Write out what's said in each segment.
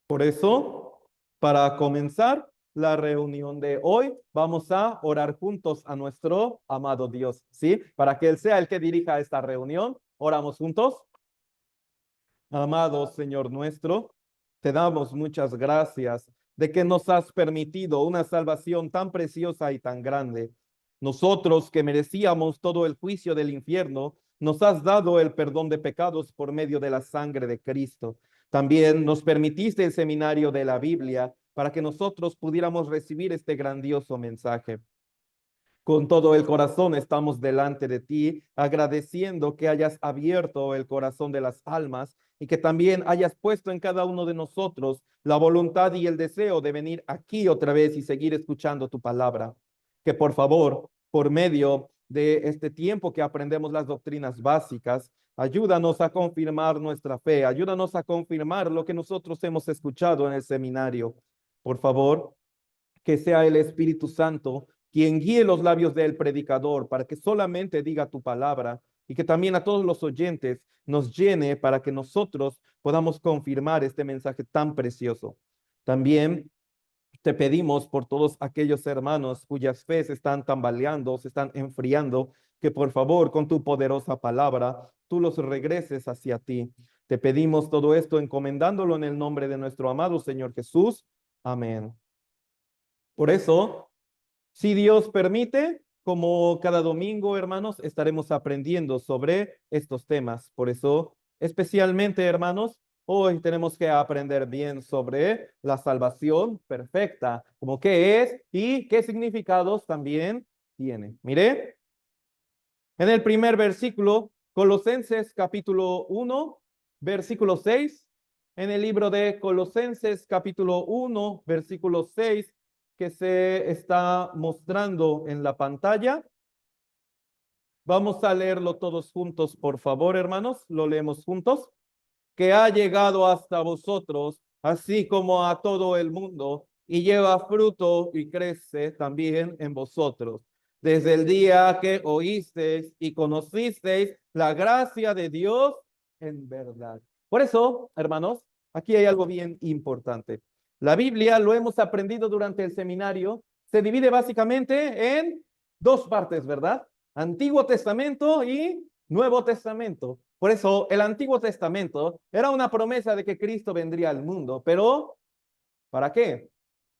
Por eso, para comenzar la reunión de hoy, vamos a orar juntos a nuestro amado Dios, ¿sí? Para que Él sea el que dirija esta reunión. Oramos juntos. Amado Señor nuestro, te damos muchas gracias de que nos has permitido una salvación tan preciosa y tan grande. Nosotros que merecíamos todo el juicio del infierno, nos has dado el perdón de pecados por medio de la sangre de Cristo. También nos permitiste el seminario de la Biblia para que nosotros pudiéramos recibir este grandioso mensaje. Con todo el corazón estamos delante de ti, agradeciendo que hayas abierto el corazón de las almas y que también hayas puesto en cada uno de nosotros la voluntad y el deseo de venir aquí otra vez y seguir escuchando tu palabra. Que por favor, por medio de este tiempo que aprendemos las doctrinas básicas, ayúdanos a confirmar nuestra fe, ayúdanos a confirmar lo que nosotros hemos escuchado en el seminario. Por favor, que sea el Espíritu Santo quien guíe los labios del predicador para que solamente diga tu palabra y que también a todos los oyentes nos llene para que nosotros podamos confirmar este mensaje tan precioso. También te pedimos por todos aquellos hermanos cuyas fe se están tambaleando, se están enfriando, que por favor con tu poderosa palabra tú los regreses hacia ti. Te pedimos todo esto encomendándolo en el nombre de nuestro amado Señor Jesús. Amén. Por eso, si Dios permite, como cada domingo, hermanos, estaremos aprendiendo sobre estos temas. Por eso, especialmente, hermanos, hoy tenemos que aprender bien sobre la salvación perfecta, como qué es y qué significados también tiene. Mire, en el primer versículo, Colosenses capítulo 1, versículo 6, en el libro de Colosenses capítulo 1, versículo 6, que se está mostrando en la pantalla. Vamos a leerlo todos juntos, por favor, hermanos. Lo leemos juntos. Que ha llegado hasta vosotros, así como a todo el mundo, y lleva fruto y crece también en vosotros, desde el día que oísteis y conocisteis la gracia de Dios en verdad. Por eso, hermanos, aquí hay algo bien importante. La Biblia, lo hemos aprendido durante el seminario, se divide básicamente en dos partes, ¿verdad? Antiguo Testamento y Nuevo Testamento. Por eso el Antiguo Testamento era una promesa de que Cristo vendría al mundo, pero ¿para qué?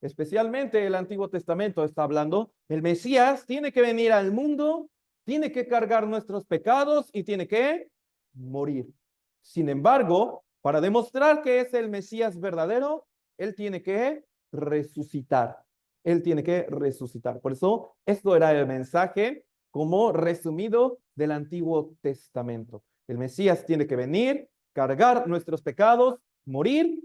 Especialmente el Antiguo Testamento está hablando, el Mesías tiene que venir al mundo, tiene que cargar nuestros pecados y tiene que morir. Sin embargo, para demostrar que es el Mesías verdadero, él tiene que resucitar. Él tiene que resucitar. Por eso, esto era el mensaje como resumido del Antiguo Testamento. El Mesías tiene que venir, cargar nuestros pecados, morir,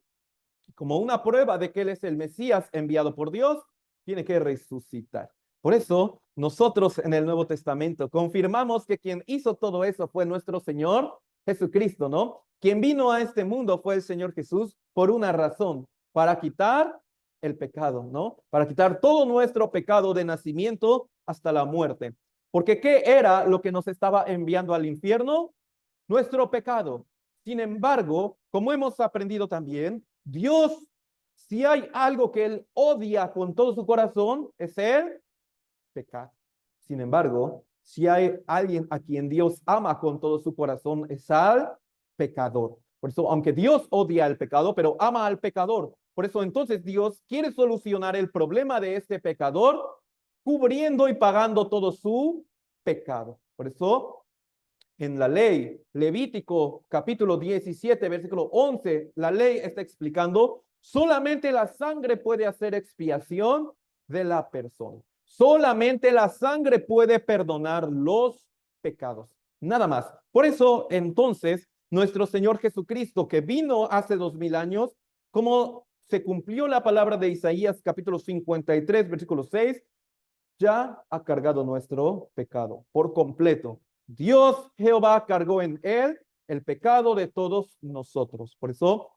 como una prueba de que Él es el Mesías enviado por Dios, tiene que resucitar. Por eso, nosotros en el Nuevo Testamento confirmamos que quien hizo todo eso fue nuestro Señor Jesucristo, ¿no? Quien vino a este mundo fue el Señor Jesús por una razón, para quitar el pecado, ¿no? Para quitar todo nuestro pecado de nacimiento hasta la muerte. Porque ¿qué era lo que nos estaba enviando al infierno? Nuestro pecado. Sin embargo, como hemos aprendido también, Dios, si hay algo que Él odia con todo su corazón, es el pecado. Sin embargo, si hay alguien a quien Dios ama con todo su corazón, es al pecador. Por eso, aunque Dios odia el pecado, pero ama al pecador. Por eso entonces Dios quiere solucionar el problema de este pecador, cubriendo y pagando todo su pecado. Por eso en la ley, Levítico capítulo 17, versículo 11, la ley está explicando, solamente la sangre puede hacer expiación de la persona. Solamente la sangre puede perdonar los pecados. Nada más. Por eso, entonces, nuestro Señor Jesucristo, que vino hace 2000 años, como se cumplió la palabra de Isaías capítulo 53, versículo 6, ya ha cargado nuestro pecado por completo. Dios Jehová cargó en él el pecado de todos nosotros. Por eso,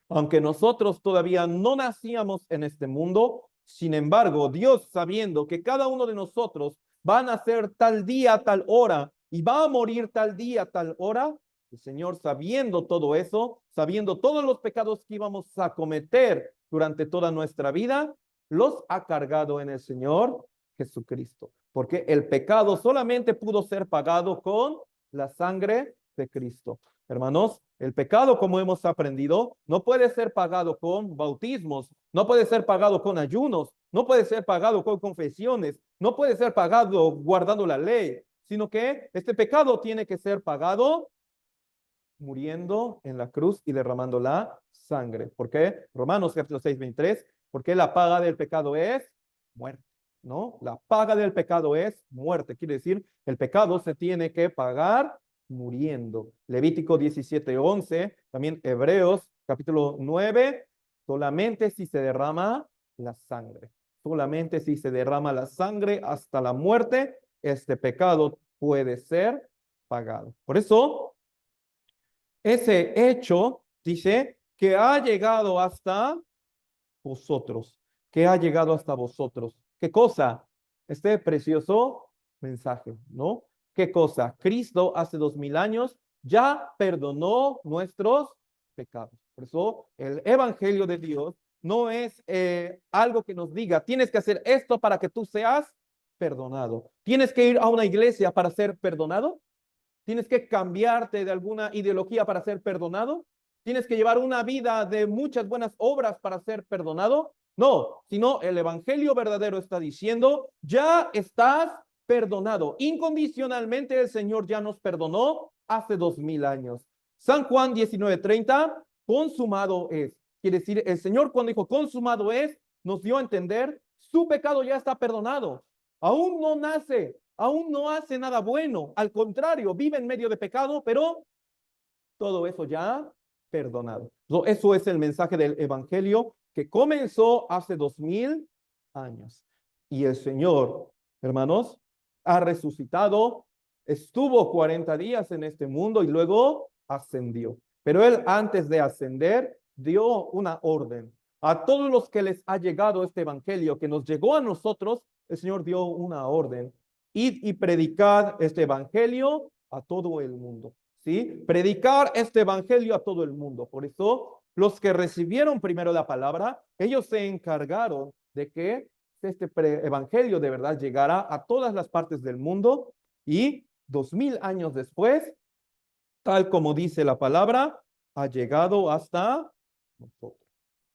aunque nosotros todavía no nacíamos en este mundo, sin embargo, Dios, sabiendo que cada uno de nosotros va a nacer tal día, tal hora, y va a morir tal día, tal hora, El Señor, sabiendo todo eso, sabiendo todos los pecados que íbamos a cometer durante toda nuestra vida, los ha cargado en el Señor Jesucristo. Porque el pecado solamente pudo ser pagado con la sangre de Cristo. Hermanos, el pecado, como hemos aprendido, no puede ser pagado con bautismos, no puede ser pagado con ayunos, no puede ser pagado con confesiones, no puede ser pagado guardando la ley, sino que este pecado tiene que ser pagado muriendo en la cruz y derramando la sangre. ¿Por qué? Romanos capítulo 6, 23, porque la paga del pecado es muerte, ¿no? La paga del pecado es muerte. Quiere decir, el pecado se tiene que pagar muriendo. Levítico 17, 11, también Hebreos capítulo 9, solamente si se derrama la sangre. Solamente si se derrama la sangre hasta la muerte, este pecado puede ser pagado. Por eso, ese hecho dice que ha llegado hasta vosotros, que ha llegado hasta vosotros. ¿Qué cosa? Este precioso mensaje, ¿no? ¿Qué cosa? Cristo hace 2000 años ya perdonó nuestros pecados. Por eso el Evangelio de Dios no es algo que nos diga, tienes que hacer esto para que tú seas perdonado. ¿Tienes que ir a una iglesia para ser perdonado? ¿Tienes que cambiarte de alguna ideología para ser perdonado? ¿Tienes que llevar una vida de muchas buenas obras para ser perdonado? No, sino el evangelio verdadero está diciendo, ya estás perdonado. Incondicionalmente el Señor ya nos perdonó hace 2000 años. San Juan 19:30, consumado es. Quiere decir, el Señor cuando dijo consumado es, nos dio a entender, su pecado ya está perdonado. Aún no nace, aún no hace nada bueno. Al contrario, vive en medio de pecado, pero todo eso ya perdonado. Eso es el mensaje del Evangelio que comenzó hace 2000 años. Y el Señor, hermanos, ha resucitado, estuvo 40 días en este mundo y luego ascendió. Pero Él antes de ascender dio una orden. A todos los que les ha llegado este Evangelio, que nos llegó a nosotros, el Señor dio una orden. Id y predicad este Evangelio a todo el mundo. ¿Sí? Predicar este evangelio a todo el mundo. Por eso, los que recibieron primero la palabra, ellos se encargaron de que este evangelio de verdad llegara a todas las partes del mundo y 2000 años después, tal como dice la palabra, ha llegado hasta nosotros.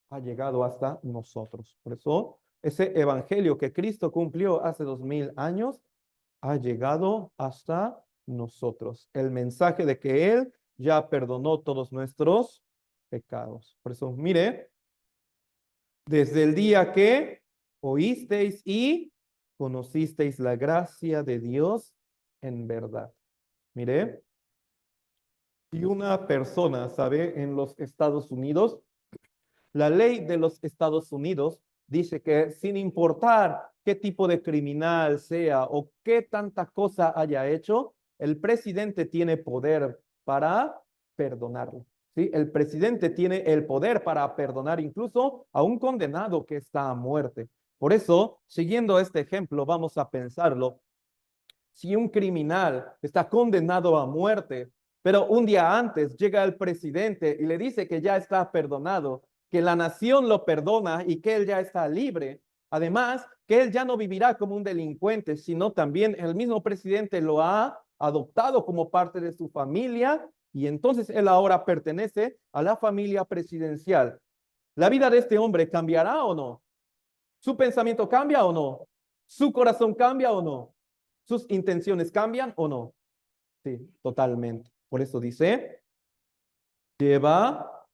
Ha llegado hasta nosotros. Por eso, ese evangelio que Cristo cumplió hace 2000 años ha llegado hasta nosotros. El mensaje de que Él ya perdonó todos nuestros pecados. Por eso, mire, desde el día que oísteis y conocisteis la gracia de Dios en verdad. Mire, si una persona, sabe, en los Estados Unidos, la ley de los Estados Unidos dice que sin importar qué tipo de criminal sea o qué tanta cosa haya hecho, el presidente tiene poder para perdonarlo. ¿Sí? El presidente tiene el poder para perdonar incluso a un condenado que está a muerte. Por eso, siguiendo este ejemplo, vamos a pensarlo. Si un criminal está condenado a muerte, pero un día antes llega el presidente y le dice que ya está perdonado, que la nación lo perdona y que él ya está libre. Además, que él ya no vivirá como un delincuente, sino también el mismo presidente lo ha adoptado como parte de su familia y entonces él ahora pertenece a la familia presidencial. ¿La vida de este hombre cambiará o no? ¿Su pensamiento cambia o no? ¿Su corazón cambia o no? ¿Sus intenciones cambian o no? Sí, totalmente. Por eso dice, lleva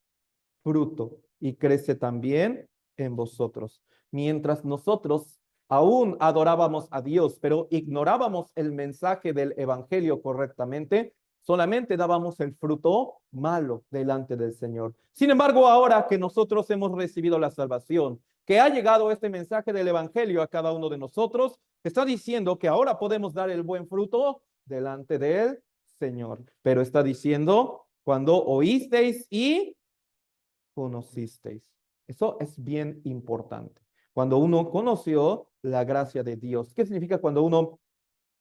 fruto y crece también en vosotros. Mientras nosotros aún adorábamos a Dios, pero ignorábamos el mensaje del evangelio correctamente, solamente dábamos el fruto malo delante del Señor. Sin embargo, ahora que nosotros hemos recibido la salvación, que ha llegado este mensaje del evangelio a cada uno de nosotros, está diciendo que ahora podemos dar el buen fruto delante del Señor. Pero está diciendo, cuando oísteis y conocisteis. Eso es bien importante. Cuando uno conoció la gracia de Dios. ¿Qué significa cuando uno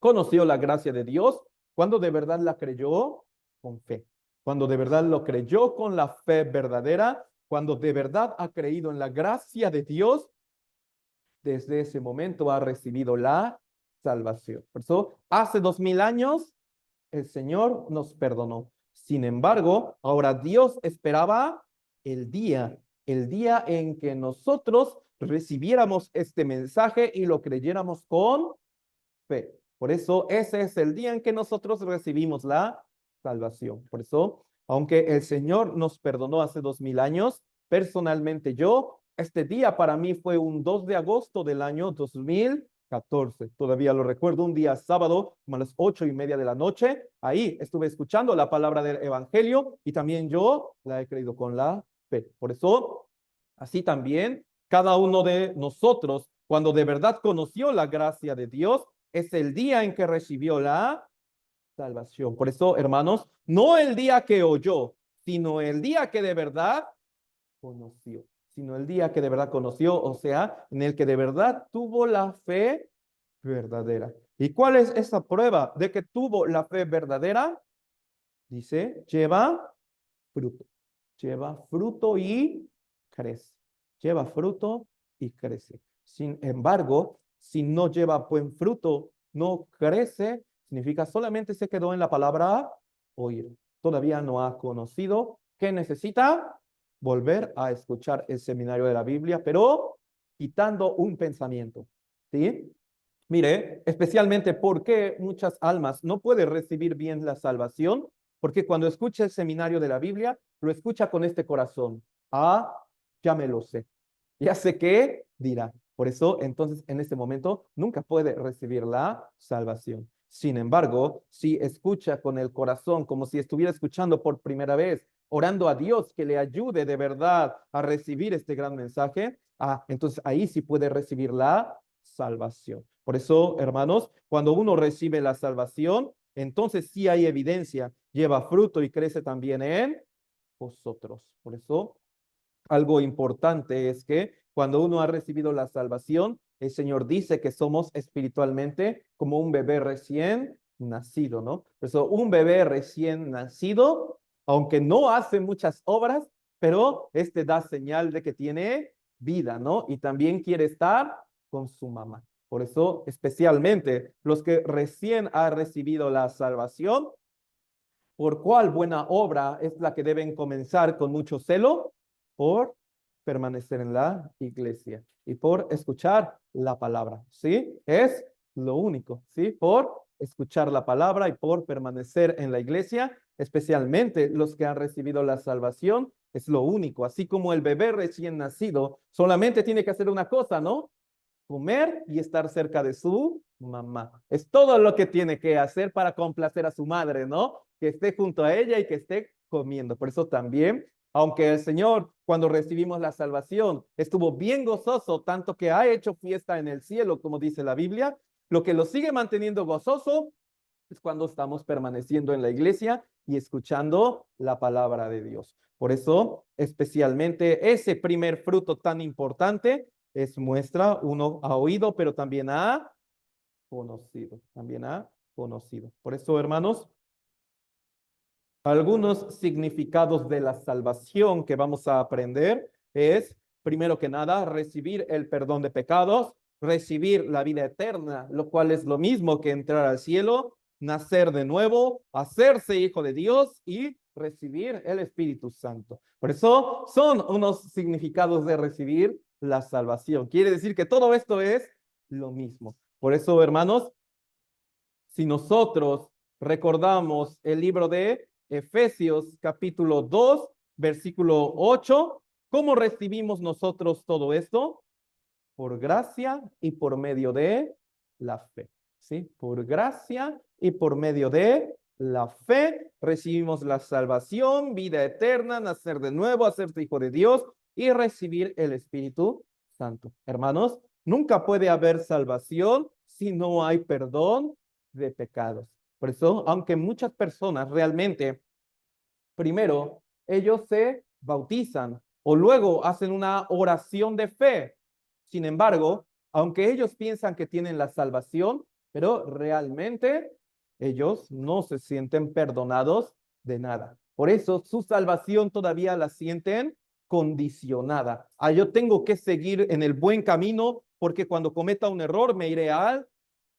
conoció la gracia de Dios? Cuando de verdad la creyó con fe. cuando de verdad lo creyó con la fe verdadera, cuando de verdad ha creído en la gracia de Dios, desde ese momento ha recibido la salvación. Por eso, hace 2000 años, el Señor nos perdonó. Sin embargo, ahora Dios esperaba el día, el día en que nosotros recibiéramos este mensaje y lo creyéramos con fe. Por eso, ese es el día en que nosotros recibimos la salvación. Por eso, aunque el Señor nos perdonó hace 2000 años, personalmente yo, este día para mí fue un 2 de agosto del año 2014. Todavía lo recuerdo, un día sábado, como a las 8:30 de la noche. Ahí estuve escuchando la palabra del Evangelio y también yo la he creído con la fe. Por eso, así también, cada uno de nosotros, cuando de verdad conoció la gracia de Dios, es el día en que recibió la salvación. Por eso, hermanos, no el día que oyó, sino el día que de verdad conoció, sino el día que de verdad conoció, o sea, en el que de verdad tuvo la fe verdadera. ¿Y cuál es esa prueba de que tuvo la fe verdadera? Dice, fruto, lleva fruto y crece, lleva fruto y crece. Sin embargo, si no lleva buen fruto, no crece, significa solamente se quedó en la palabra oír. Todavía no ha conocido que necesita volver a escuchar el seminario de la Biblia, pero quitando un pensamiento, ¿sí? Mire, especialmente porque muchas almas no pueden recibir bien la salvación, porque cuando escucha el seminario de la Biblia, lo escucha con este corazón. Ah, ya me lo sé. Ya sé qué dirá. Por eso, entonces, en este momento, nunca puede recibir la salvación. Sin embargo, si escucha con el corazón, como si estuviera escuchando por primera vez, orando a Dios que le ayude de verdad a recibir este gran mensaje, entonces ahí sí puede recibir la salvación. Por eso, hermanos, cuando uno recibe la salvación, entonces sí hay evidencia, lleva fruto y crece también en vosotros. Por eso, algo importante es que cuando uno ha recibido la salvación, el Señor dice que somos espiritualmente como un bebé recién nacido, ¿no? Por eso, un bebé recién nacido, aunque no hace muchas obras, pero este da señal de que tiene vida, ¿no? Y también quiere estar con su mamá. Por eso, especialmente los que recién han recibido la salvación, ¿por cuál buena obra es la que deben comenzar con mucho celo? Por permanecer en la iglesia y por escuchar la palabra, ¿sí? Es lo único, ¿sí? Por escuchar la palabra y por permanecer en la iglesia, especialmente los que han recibido la salvación, es lo único. Así como el bebé recién nacido solamente tiene que hacer una cosa, ¿no? Comer y estar cerca de su mamá. Es todo lo que tiene que hacer para complacer a su madre, ¿no? Que esté junto a ella y que esté comiendo. Por eso también, aunque el Señor, cuando recibimos la salvación, estuvo bien gozoso, tanto que ha hecho fiesta en el cielo, como dice la Biblia, lo que lo sigue manteniendo gozoso es cuando estamos permaneciendo en la iglesia y escuchando la palabra de Dios. Por eso, especialmente ese primer fruto tan importante es muestra, uno ha oído, pero también ha conocido, también ha conocido. Por eso, hermanos, algunos significados de la salvación que vamos a aprender es, primero que nada, recibir el perdón de pecados, recibir la vida eterna, lo cual es lo mismo que entrar al cielo, nacer de nuevo, hacerse hijo de Dios y recibir el Espíritu Santo. Por eso son unos significados de recibir la salvación. Quiere decir que todo esto es lo mismo. Por eso, hermanos, si nosotros recordamos el libro de Efesios capítulo 2, versículo 8, ¿cómo recibimos nosotros todo esto? Por gracia y por medio de la fe, ¿sí? Por gracia y por medio de la fe recibimos la salvación, vida eterna, nacer de nuevo, hacerse hijo de Dios y recibir el Espíritu Santo. Hermanos, nunca puede haber salvación si no hay perdón de pecados. Por eso, aunque muchas personas realmente, primero, ellos se bautizan o luego hacen una oración de fe. Sin embargo, aunque ellos piensan que tienen la salvación, pero realmente ellos no se sienten perdonados de nada. Por eso su salvación todavía la sienten condicionada. Yo tengo que seguir en el buen camino porque cuando cometa un error me iré al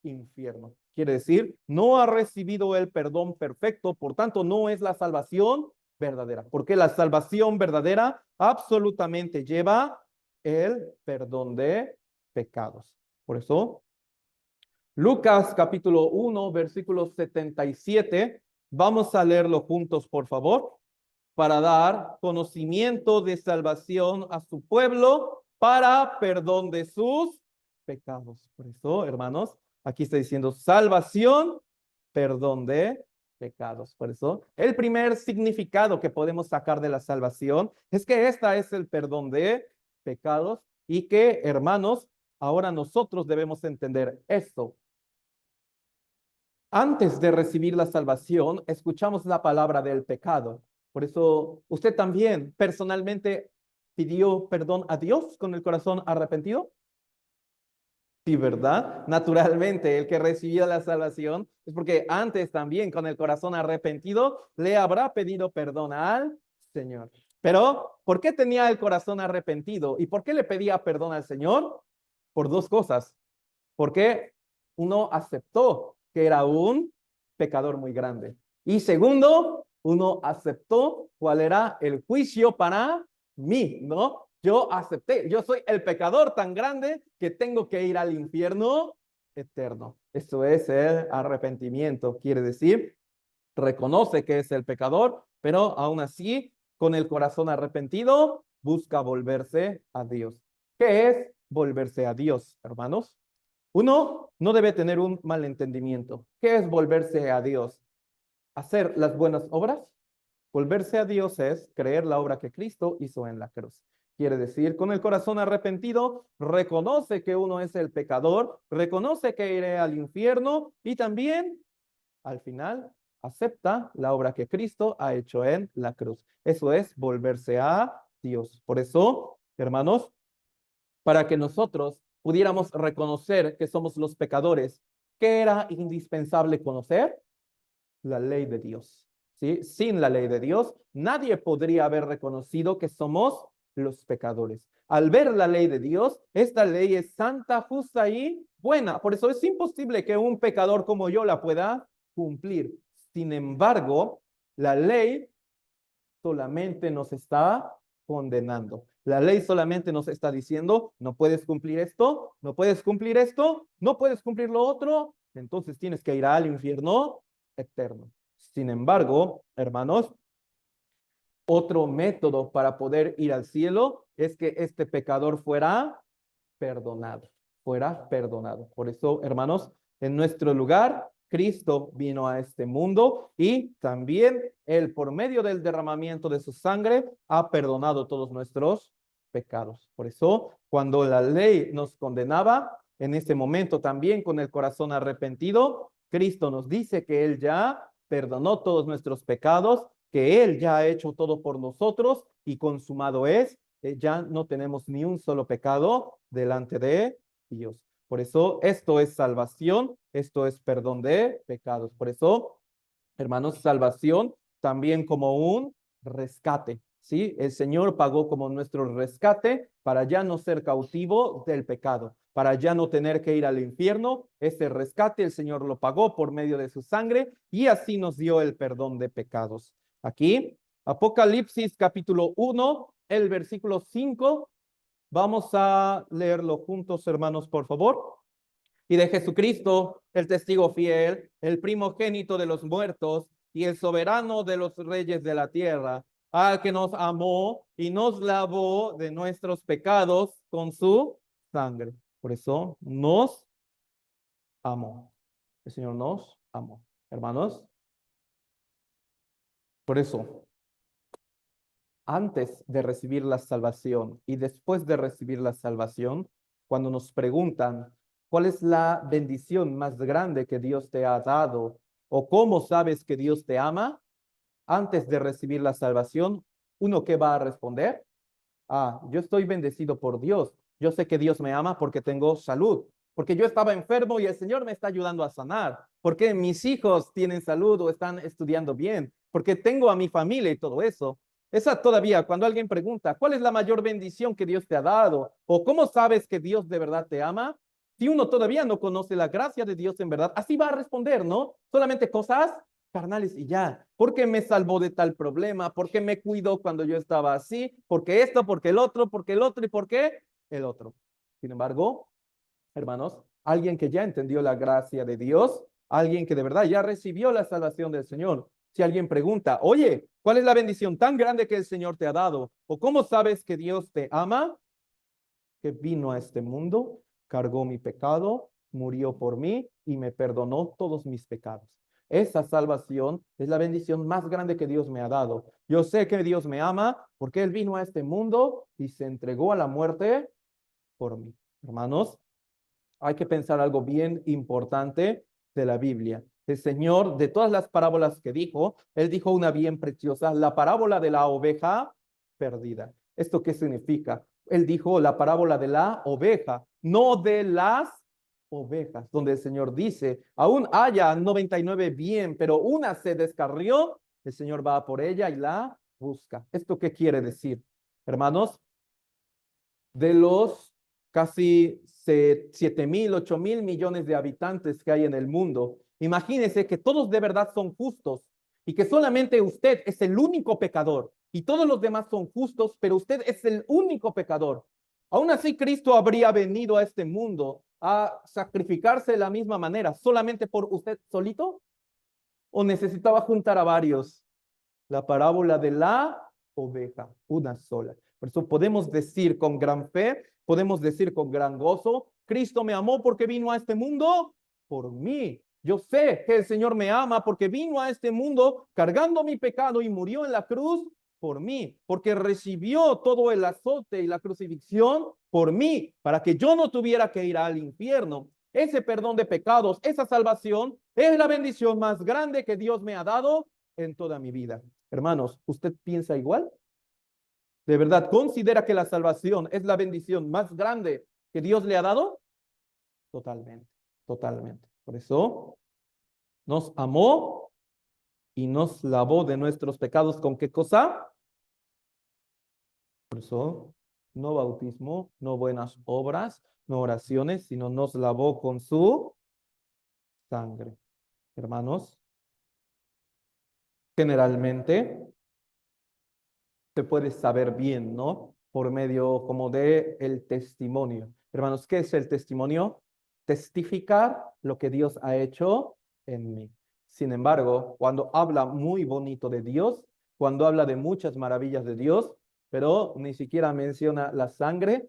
infierno. Quiere decir, no ha recibido el perdón perfecto, por tanto no es la salvación verdadera, porque la salvación verdadera absolutamente lleva el perdón de pecados. Por eso, Lucas capítulo 1, versículo 77, vamos a leerlo juntos, por favor, para dar conocimiento de salvación a su pueblo para perdón de sus pecados. Por eso, hermanos, aquí está diciendo salvación, perdón de pecados. Por eso, el primer significado que podemos sacar de la salvación es que esta es el perdón de pecados y que, hermanos, ahora nosotros debemos entender esto. Antes de recibir la salvación, escuchamos la palabra del pecado. Por eso, ¿usted también personalmente pidió perdón a Dios con el corazón arrepentido? Sí, ¿verdad? Naturalmente, el que recibió la salvación es porque antes también con el corazón arrepentido le habrá pedido perdón al Señor. Pero, ¿por qué tenía el corazón arrepentido? ¿Y por qué le pedía perdón al Señor? Por dos cosas. Porque uno aceptó que era un pecador muy grande. Y segundo, uno aceptó cuál era el juicio para mí, ¿no? Yo acepté, yo soy el pecador tan grande que tengo que ir al infierno eterno. Esto es el arrepentimiento, quiere decir, reconoce que es el pecador, pero aún así, con el corazón arrepentido, busca volverse a Dios. ¿Qué es volverse a Dios, hermanos? Uno no debe tener un malentendimiento. ¿Qué es volverse a Dios? ¿Hacer las buenas obras? Volverse a Dios es creer la obra que Cristo hizo en la cruz. Quiere decir, con el corazón arrepentido, reconoce que uno es el pecador, reconoce que iré al infierno y también, al final, acepta la obra que Cristo ha hecho en la cruz. Eso es volverse a Dios. Por eso, hermanos, para que nosotros pudiéramos reconocer que somos los pecadores, ¿qué era indispensable conocer? La ley de Dios. ¿Sí? Sin la ley de Dios, nadie podría haber reconocido que somos los pecadores. Al ver la ley de Dios, esta ley es santa, justa y buena. Por eso es imposible que un pecador como yo la pueda cumplir. Sin embargo, la ley solamente nos está condenando. La ley solamente nos está diciendo, no puedes cumplir esto, no puedes cumplir esto, no puedes cumplir lo otro, entonces tienes que ir al infierno eterno. Sin embargo, hermanos, otro método para poder ir al cielo es que este pecador fuera perdonado, fuera perdonado. Por eso, hermanos, en nuestro lugar, Cristo vino a este mundo y también Él, por medio del derramamiento de su sangre, ha perdonado todos nuestros pecados. Por eso, cuando la ley nos condenaba, en ese momento también con el corazón arrepentido, Cristo nos dice que Él ya perdonó todos nuestros pecados, que Él ya ha hecho todo por nosotros y consumado es, ya no tenemos ni un solo pecado delante de Dios. Por eso esto es salvación, esto es perdón de pecados. Por eso, hermanos, salvación también como un rescate, ¿sí? El Señor pagó como nuestro rescate para ya no ser cautivo del pecado, para ya no tener que ir al infierno. Ese rescate el Señor lo pagó por medio de su sangre y así nos dio el perdón de pecados. Aquí, Apocalipsis capítulo 1, el versículo 5. Vamos a leerlo juntos, hermanos, por favor. Y de Jesucristo, el testigo fiel, el primogénito de los muertos y el soberano de los reyes de la tierra, al que nos amó y nos lavó de nuestros pecados con su sangre. Por eso nos amó. El Señor nos amó. Hermanos, por eso, antes de recibir la salvación y después de recibir la salvación, cuando nos preguntan cuál es la bendición más grande que Dios te ha dado o cómo sabes que Dios te ama, antes de recibir la salvación, ¿uno qué va a responder? Yo estoy bendecido por Dios. Yo sé que Dios me ama porque tengo salud, porque yo estaba enfermo y el Señor me está ayudando a sanar, porque mis hijos tienen salud o están estudiando bien. porque tengo a mi familia y todo eso. Esa todavía, cuando alguien pregunta, ¿cuál es la mayor bendición que Dios te ha dado? ¿O cómo sabes que Dios de verdad te ama? Si uno todavía no conoce la gracia de Dios en verdad, así va a responder, ¿no? Solamente cosas carnales y ya. ¿Por qué me salvó de tal problema? ¿Por qué me cuidó cuando yo estaba así? ¿Por qué esto? ¿Por qué el otro? ¿Por qué el otro? ¿Y por qué el otro? Sin embargo, hermanos, alguien que ya entendió la gracia de Dios, alguien que de verdad ya recibió la salvación del Señor. Si alguien pregunta, oye, ¿cuál es la bendición tan grande que el Señor te ha dado? ¿O cómo sabes que Dios te ama? Que vino a este mundo, cargó mi pecado, murió por mí y me perdonó todos mis pecados. Esa salvación es la bendición más grande que Dios me ha dado. Yo sé que Dios me ama porque Él vino a este mundo y se entregó a la muerte por mí. Hermanos, hay que pensar algo bien importante de la Biblia. El Señor, de todas las parábolas que dijo, Él dijo una bien preciosa, la parábola de la oveja perdida. ¿Esto qué significa? Él dijo la parábola de la oveja, no de las ovejas, donde el Señor dice, aún haya 99 bien, pero una se descarrió, el Señor va por ella y la busca. ¿Esto qué quiere decir? Hermanos, de los casi 7.000, 8.000 millones de habitantes que hay en el mundo, imagínense que todos de verdad son justos y que solamente usted es el único pecador y todos los demás son justos, pero usted es el único pecador. Aún así, Cristo habría venido a este mundo a sacrificarse de la misma manera, solamente por usted solito, o necesitaba juntar a varios. La parábola de la oveja, una sola. Por eso podemos decir con gran fe, podemos decir con gran gozo, Cristo me amó porque vino a este mundo por mí. Yo sé que el Señor me ama porque vino a este mundo cargando mi pecado y murió en la cruz por mí, porque recibió todo el azote y la crucifixión por mí, para que yo no tuviera que ir al infierno. Ese perdón de pecados, esa salvación, es la bendición más grande que Dios me ha dado en toda mi vida. Hermanos, ¿usted piensa igual? ¿De verdad considera que la salvación es la bendición más grande que Dios le ha dado? Totalmente, totalmente. Por eso nos amó y nos lavó de nuestros pecados. ¿Con qué cosa? Por eso, no bautismo, no buenas obras, no oraciones, sino nos lavó con su sangre. Hermanos, generalmente se puede saber bien, ¿no? Por medio como de el testimonio. Hermanos, ¿qué es el testimonio? Testificar lo que Dios ha hecho en mí. Sin embargo, cuando habla muy bonito de Dios, cuando habla de muchas maravillas de Dios, pero ni siquiera menciona la sangre,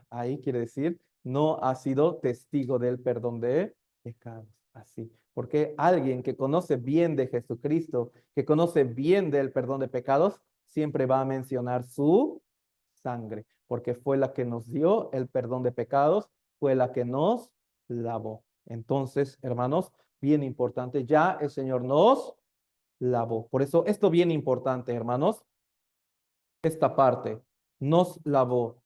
ahí quiere decir, no ha sido testigo del perdón de pecados. Así, porque alguien que conoce bien de Jesucristo, que conoce bien del perdón de pecados, siempre va a mencionar su sangre, porque fue la que nos dio el perdón de pecados, fue la que nos lavó. Entonces, hermanos, bien importante, ya el Señor nos lavó. Por eso, esto bien importante, hermanos, esta parte, nos lavó.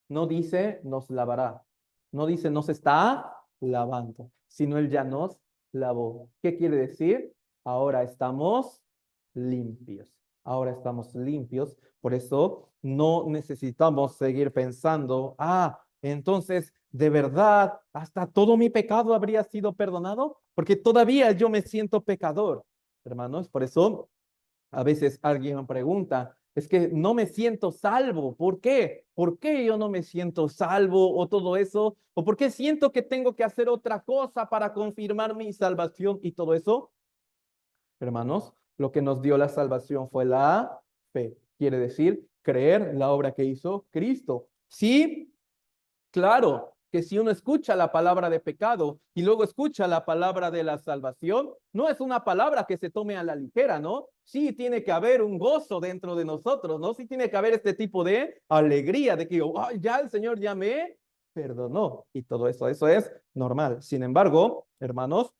No dice nos lavará, no dice nos está lavando, sino Él ya nos lavó. ¿Qué quiere decir? Ahora estamos limpios. Ahora estamos limpios. Por eso no necesitamos seguir pensando, entonces, ¿de verdad hasta todo mi pecado habría sido perdonado? Porque todavía yo me siento pecador, hermanos. Por eso a veces alguien me pregunta, es que no me siento salvo. ¿Por qué? ¿Por qué yo no me siento salvo o todo eso? ¿O por qué siento que tengo que hacer otra cosa para confirmar mi salvación y todo eso? Hermanos, lo que nos dio la salvación fue la fe. Quiere decir, creer la obra que hizo Cristo. Sí, claro, que si uno escucha la palabra de pecado y luego escucha la palabra de la salvación, no es una palabra que se tome a la ligera, ¿no? Sí tiene que haber un gozo dentro de nosotros, ¿no? Sí tiene que haber este tipo de alegría de que ya el Señor ya me perdonó y todo eso, eso es normal. Sin embargo, hermanos,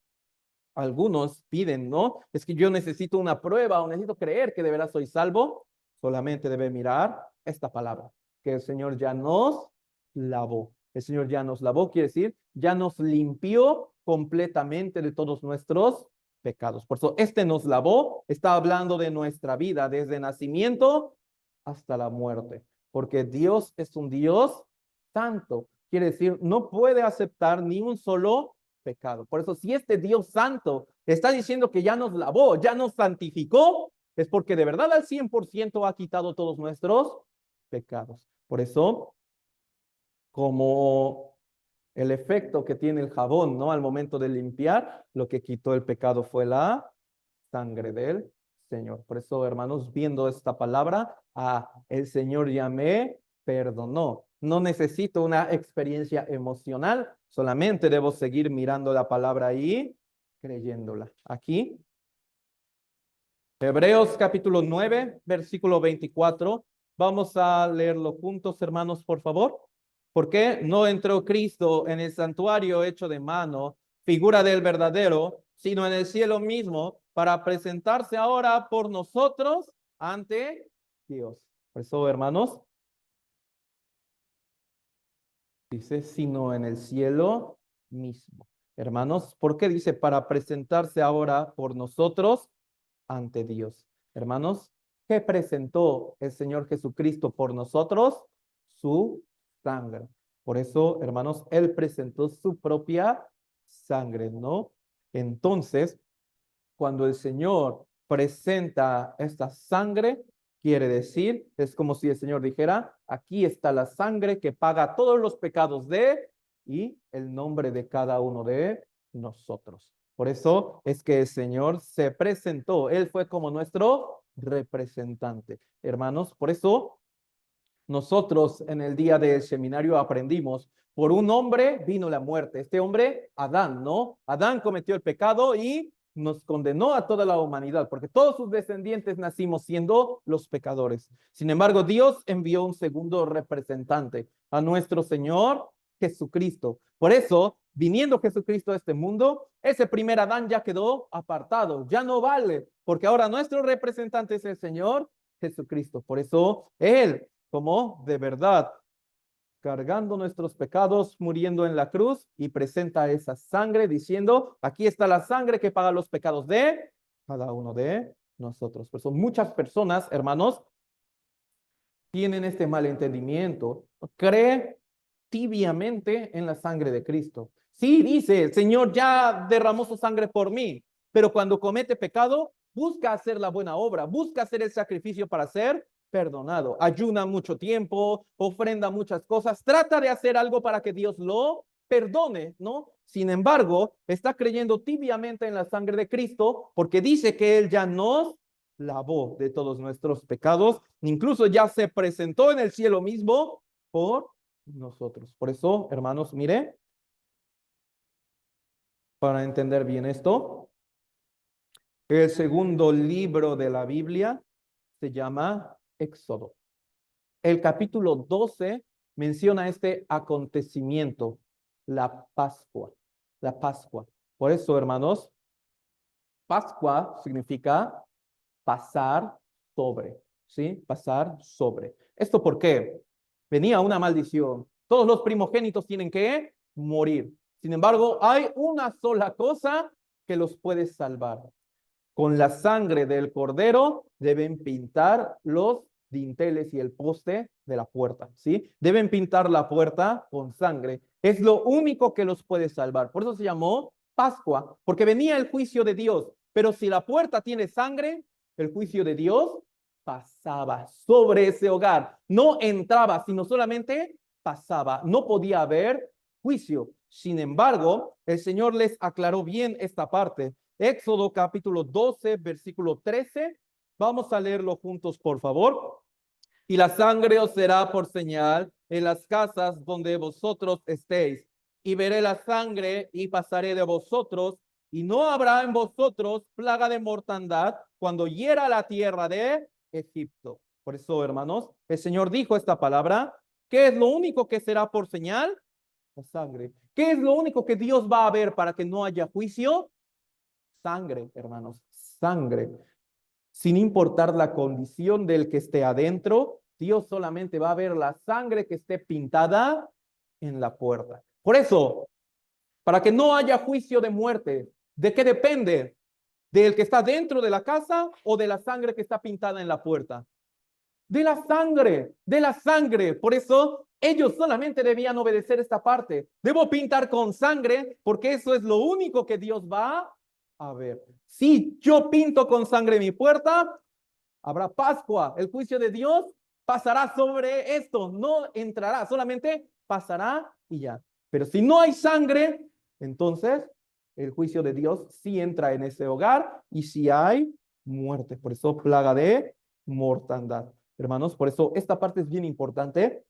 algunos piden, ¿no? Es que yo necesito una prueba o necesito creer que de verdad soy salvo. Solamente debe mirar esta palabra, que el Señor ya nos lavó. El Señor ya nos lavó, quiere decir, ya nos limpió completamente de todos nuestros pecados. Por eso este nos lavó, está hablando de nuestra vida desde nacimiento hasta la muerte, porque Dios es un Dios santo. Quiere decir, no puede aceptar ni un solo pecado. Por eso, si este Dios santo está diciendo que ya nos lavó, ya nos santificó, es porque de verdad al 100% ha quitado todos nuestros pecados. Por eso, como el efecto que tiene el jabón, ¿no? Al momento de limpiar, lo que quitó el pecado fue la sangre del Señor. Por eso, hermanos, viendo esta palabra, el Señor ya me perdonó. No necesito una experiencia emocional, solamente debo seguir mirando la palabra y creyéndola. Aquí, Hebreos capítulo 9, versículo 24. Vamos a leerlo juntos, hermanos, por favor. ¿Por qué no entró Cristo en el santuario hecho de mano, figura del verdadero, sino en el cielo mismo, para presentarse ahora por nosotros ante Dios? Por eso, hermanos, dice, sino en el cielo mismo. Hermanos, ¿por qué dice para presentarse ahora por nosotros ante Dios? Hermanos, ¿qué presentó el Señor Jesucristo por nosotros? Su sangre. Por eso, hermanos, Él presentó su propia sangre, ¿no? Entonces, cuando el Señor presenta esta sangre, quiere decir, es como si el Señor dijera, aquí está la sangre que paga todos los pecados de y el nombre de cada uno de nosotros. Por eso es que el Señor se presentó, Él fue como nuestro representante. Hermanos, por eso nosotros en el día del seminario aprendimos, por un hombre vino la muerte. Este hombre, Adán, ¿no? Adán cometió el pecado y nos condenó a toda la humanidad, porque todos sus descendientes nacimos siendo los pecadores. Sin embargo, Dios envió un segundo representante, a nuestro Señor Jesucristo. Por eso, viniendo Jesucristo a este mundo, ese primer Adán ya quedó apartado, ya no vale, porque ahora nuestro representante es el Señor Jesucristo. Por eso, Él como de verdad, cargando nuestros pecados, muriendo en la cruz y presenta esa sangre diciendo, aquí está la sangre que paga los pecados de cada uno de nosotros. Por eso muchas personas, hermanos, tienen este malentendimiento, cree tibiamente en la sangre de Cristo. Sí, dice, el Señor ya derramó su sangre por mí, pero cuando comete pecado, busca hacer la buena obra, busca hacer el sacrificio para ser perdonado. Ayuna mucho tiempo, ofrenda muchas cosas, trata de hacer algo para que Dios lo perdone, ¿no? Sin embargo, está creyendo tibiamente en la sangre de Cristo porque dice que Él ya nos lavó de todos nuestros pecados, incluso ya se presentó en el cielo mismo por nosotros. Por eso, hermanos, mire, para entender bien esto, el segundo libro de la Biblia se llama Éxodo. El capítulo 12 menciona este acontecimiento, la Pascua, la Pascua. Por eso, hermanos, Pascua significa pasar sobre, ¿sí? Pasar sobre. ¿Esto por qué? Venía una maldición. Todos los primogénitos tienen que morir. Sin embargo, hay una sola cosa que los puede salvar. Con la sangre del cordero deben pintar los dinteles y el poste de la puerta, ¿sí? Deben pintar la puerta con sangre. Es lo único que los puede salvar. Por eso se llamó Pascua, porque venía el juicio de Dios. Pero si la puerta tiene sangre, el juicio de Dios pasaba sobre ese hogar. No entraba, sino solamente pasaba. No podía haber juicio. Sin embargo, el Señor les aclaró bien esta parte. Éxodo capítulo 12, versículo 13. Vamos a leerlo juntos, por favor. Y la sangre os será por señal en las casas donde vosotros estéis. Y veré la sangre y pasaré de vosotros, y no habrá en vosotros plaga de mortandad cuando hiera la tierra de Egipto. Por eso, hermanos, el Señor dijo esta palabra. ¿Qué es lo único que será por señal? La sangre. ¿Qué es lo único que Dios va a ver para que no haya juicio? Sangre, hermanos, sangre. Sin importar la condición del que esté adentro, Dios solamente va a ver la sangre que esté pintada en la puerta. Por eso, para que no haya juicio de muerte, ¿de qué depende? ¿Del que está dentro de la casa o de la sangre que está pintada en la puerta? De la sangre, de la sangre. Por eso ellos solamente debían obedecer esta parte. Debo pintar con sangre porque eso es lo único que Dios va a ver. Si yo pinto con sangre mi puerta, habrá Pascua. El juicio de Dios pasará sobre esto. No entrará, solamente pasará y ya. Pero si no hay sangre, entonces el juicio de Dios sí entra en ese hogar y si hay muerte. Por eso plaga de mortandad. Hermanos, por eso esta parte es bien importante.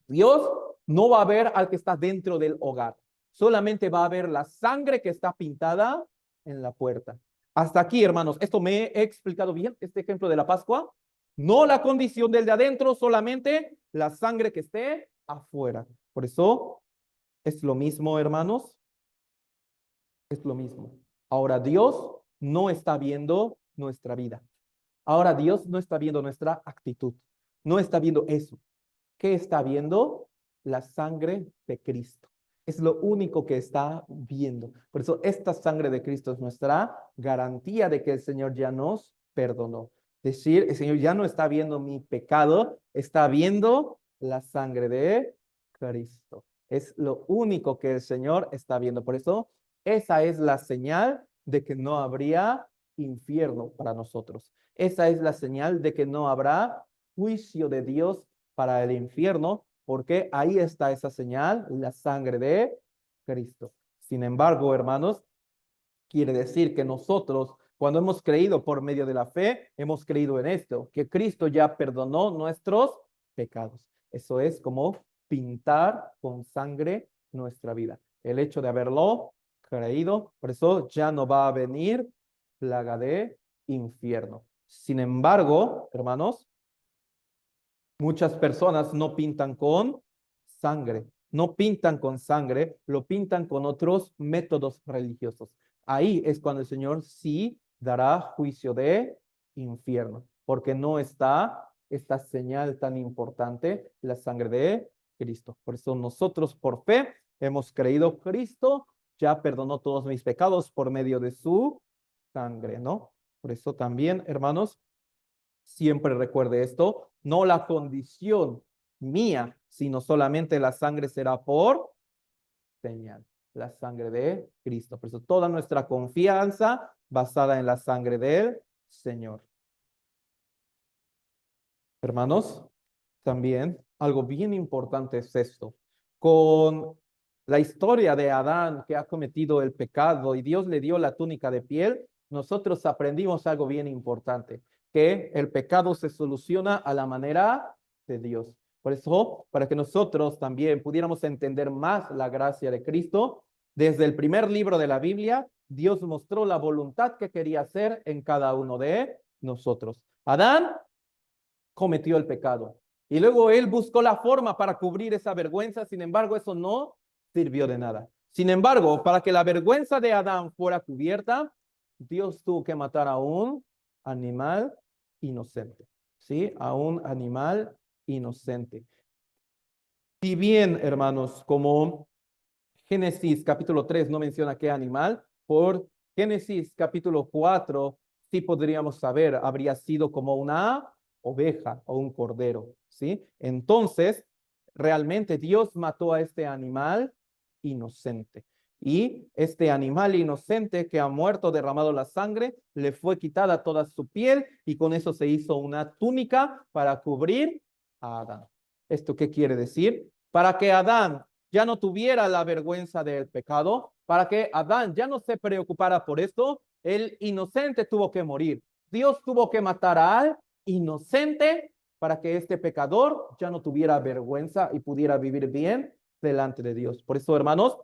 Dios no va a ver al que está dentro del hogar. Solamente va a ver la sangre que está pintada en la puerta. Hasta aquí, hermanos, esto me he explicado bien, este ejemplo de la Pascua. No la condición del de adentro, solamente la sangre que esté afuera. Por eso es lo mismo, hermanos, es lo mismo. Ahora Dios no está viendo nuestra vida. Ahora Dios no está viendo nuestra actitud. No está viendo eso. ¿Qué está viendo? La sangre de Cristo. Es lo único que está viendo. Por eso esta sangre de Cristo es nuestra garantía de que el Señor ya nos perdonó. Es decir, el Señor ya no está viendo mi pecado, está viendo la sangre de Cristo. Es lo único que el Señor está viendo. Por eso esa es la señal de que no habría infierno para nosotros. Esa es la señal de que no habrá juicio de Dios para el infierno, porque ahí está esa señal, la sangre de Cristo. Sin embargo, hermanos, quiere decir que nosotros, cuando hemos creído por medio de la fe, hemos creído en esto, que Cristo ya perdonó nuestros pecados. Eso es como pintar con sangre nuestra vida. El hecho de haberlo creído, por eso ya no va a venir plaga de infierno. Sin embargo, hermanos, muchas personas no pintan con sangre, no pintan con sangre, lo pintan con otros métodos religiosos. Ahí es cuando el Señor sí dará juicio de infierno, porque no está esta señal tan importante, la sangre de Cristo. Por eso nosotros por fe hemos creído Cristo, ya perdonó todos mis pecados por medio de su sangre, ¿no? Por eso también, hermanos, siempre recuerde esto, no la condición mía, sino solamente la sangre será por señal, la sangre de Cristo. Por eso toda nuestra confianza basada en la sangre del Señor. Hermanos, también algo bien importante es esto. Con la historia de Adán que ha cometido el pecado y Dios le dio la túnica de piel, nosotros aprendimos algo bien importante, que el pecado se soluciona a la manera de Dios. Por eso, para que nosotros también pudiéramos entender más la gracia de Cristo, desde el primer libro de la Biblia, Dios mostró la voluntad que quería hacer en cada uno de nosotros. Adán cometió el pecado. Y luego él buscó la forma para cubrir esa vergüenza, sin embargo, eso no sirvió de nada. Sin embargo, para que la vergüenza de Adán fuera cubierta, Dios tuvo que matar a un animal inocente, ¿sí? A un animal inocente. Si bien, hermanos, como Génesis capítulo 3 no menciona qué animal, por Génesis capítulo 4 sí podríamos saber, habría sido como una oveja o un cordero, ¿sí? Entonces, realmente Dios mató a este animal inocente. Y este animal inocente que ha muerto, derramado la sangre, le fue quitada toda su piel y con eso se hizo una túnica para cubrir a Adán. ¿Esto qué quiere decir? Para que Adán ya no tuviera la vergüenza del pecado, para que Adán ya no se preocupara por esto, el inocente tuvo que morir. Dios tuvo que matar al inocente para que este pecador ya no tuviera vergüenza y pudiera vivir bien delante de Dios. Por eso, hermanos,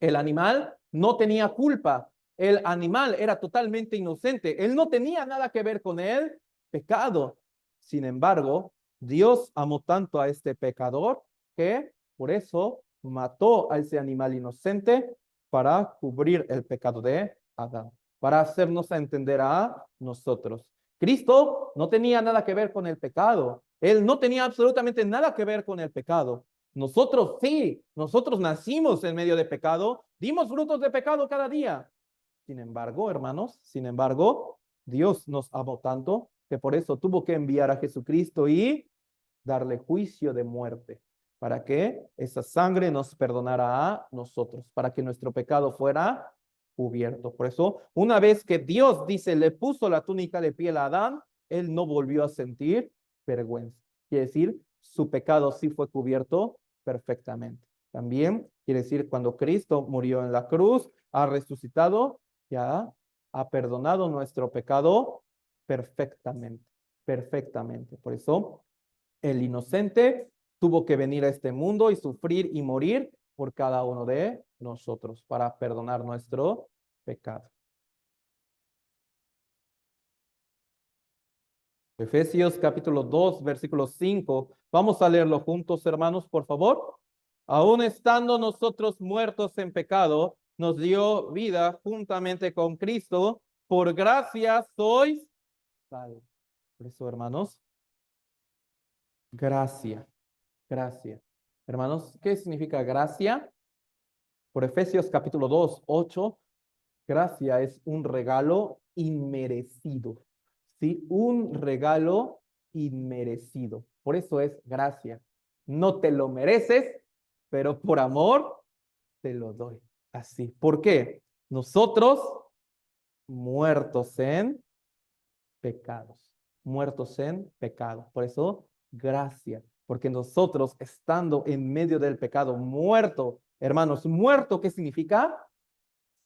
el animal no tenía culpa. El animal era totalmente inocente. Él no tenía nada que ver con el pecado. Sin embargo, Dios amó tanto a este pecador que por eso mató a ese animal inocente para cubrir el pecado de Adán, para hacernos entender a nosotros. Cristo no tenía nada que ver con el pecado. Él no tenía absolutamente nada que ver con el pecado. Nosotros sí, nosotros nacimos en medio de pecado, dimos frutos de pecado cada día. Sin embargo, hermanos, sin embargo, Dios nos amó tanto que por eso tuvo que enviar a Jesucristo y darle juicio de muerte, para que esa sangre nos perdonara a nosotros, para que nuestro pecado fuera cubierto. Por eso, una vez que Dios dice, le puso la túnica de piel a Adán, él no volvió a sentir vergüenza. Quiere decir, su pecado sí fue cubierto perfectamente. También quiere decir, cuando Cristo murió en la cruz, ha resucitado, ya ha perdonado nuestro pecado perfectamente, perfectamente. Por eso, el inocente tuvo que venir a este mundo y sufrir y morir por cada uno de nosotros para perdonar nuestro pecado. Efesios capítulo 2, versículo 5. Vamos a leerlo juntos, hermanos, por favor. Aún estando nosotros muertos en pecado, nos dio vida juntamente con Cristo. Por gracia sois salvos. Por eso, hermanos, gracia, gracia. Hermanos, ¿qué significa gracia? Por Efesios capítulo 2, 8, gracia es un regalo inmerecido. ¿Sí? Un regalo inmerecido. Por eso es gracia. No te lo mereces, pero por amor te lo doy. Así. ¿Por qué? Nosotros muertos en pecados. Muertos en pecado. Por eso, gracia. Porque nosotros, estando en medio del pecado, muerto, hermanos, muerto, ¿qué significa?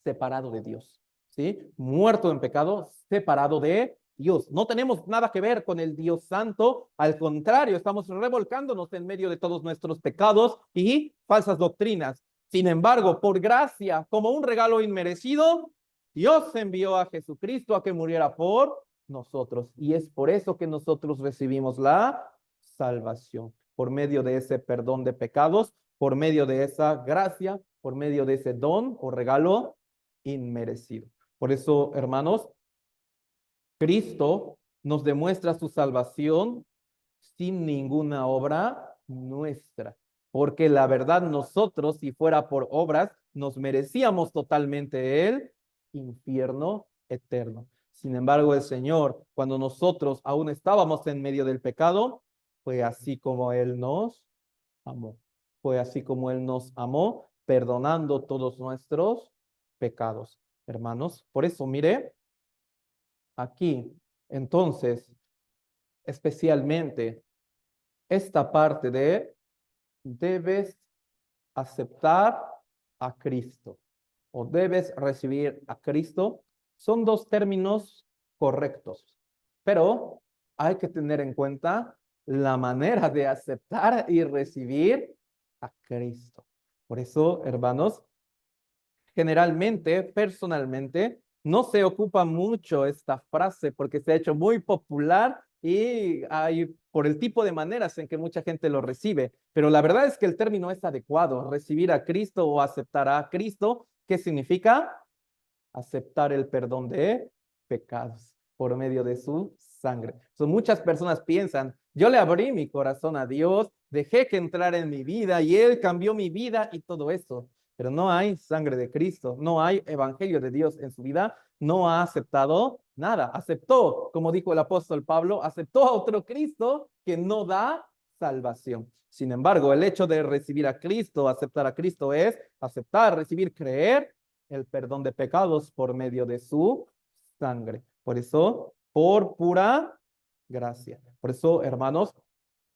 Separado de Dios, ¿sí? Muerto en pecado, separado de Dios. No tenemos nada que ver con el Dios Santo, al contrario, estamos revolcándonos en medio de todos nuestros pecados y falsas doctrinas. Sin embargo, por gracia, como un regalo inmerecido, Dios envió a Jesucristo a que muriera por nosotros. Y es por eso que nosotros recibimos la salvación, por medio de ese perdón de pecados, por medio de esa gracia, por medio de ese don o regalo inmerecido. Por eso, hermanos, Cristo nos demuestra su salvación sin ninguna obra nuestra, porque la verdad nosotros, si fuera por obras, nos merecíamos totalmente el infierno eterno. Sin embargo, el Señor, cuando nosotros aún estábamos en medio del pecado, fue así como Él nos amó. Fue así como Él nos amó, perdonando todos nuestros pecados, hermanos. Por eso, mire, aquí, entonces, especialmente esta parte de debes aceptar a Cristo o debes recibir a Cristo, son dos términos correctos, pero hay que tener en cuenta la manera de aceptar y recibir a Cristo. Por eso, hermanos, generalmente, personalmente, no se ocupa mucho esta frase porque se ha hecho muy popular y hay por el tipo de maneras en que mucha gente lo recibe. Pero la verdad es que el término es adecuado, recibir a Cristo o aceptar a Cristo. ¿Qué significa? Aceptar el perdón de pecados por medio de su sangre. Muchas personas piensan, yo le abrí mi corazón a Dios, dejé que entrara en mi vida y Él cambió mi vida y todo eso. Pero no hay sangre de Cristo, no hay evangelio de Dios en su vida, no ha aceptado nada. Aceptó, como dijo el apóstol Pablo, aceptó a otro Cristo que no da salvación. Sin embargo, el hecho de recibir a Cristo, aceptar a Cristo es aceptar, recibir, creer el perdón de pecados por medio de su sangre. Por eso, por pura gracia. Por eso, hermanos,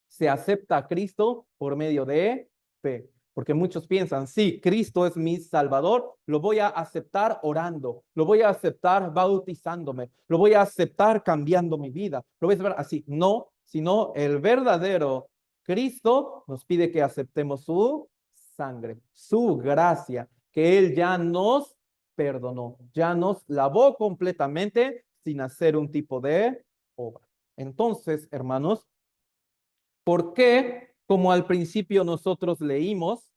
se acepta a Cristo por medio de fe. Porque muchos piensan, sí, Cristo es mi Salvador, lo voy a aceptar orando, lo voy a aceptar bautizándome, lo voy a aceptar cambiando mi vida, lo voy a aceptar así. No, sino el verdadero Cristo nos pide que aceptemos su sangre, su gracia, que Él ya nos perdonó, ya nos lavó completamente sin hacer un tipo de obra. Entonces, hermanos, ¿por qué, como al principio nosotros leímos,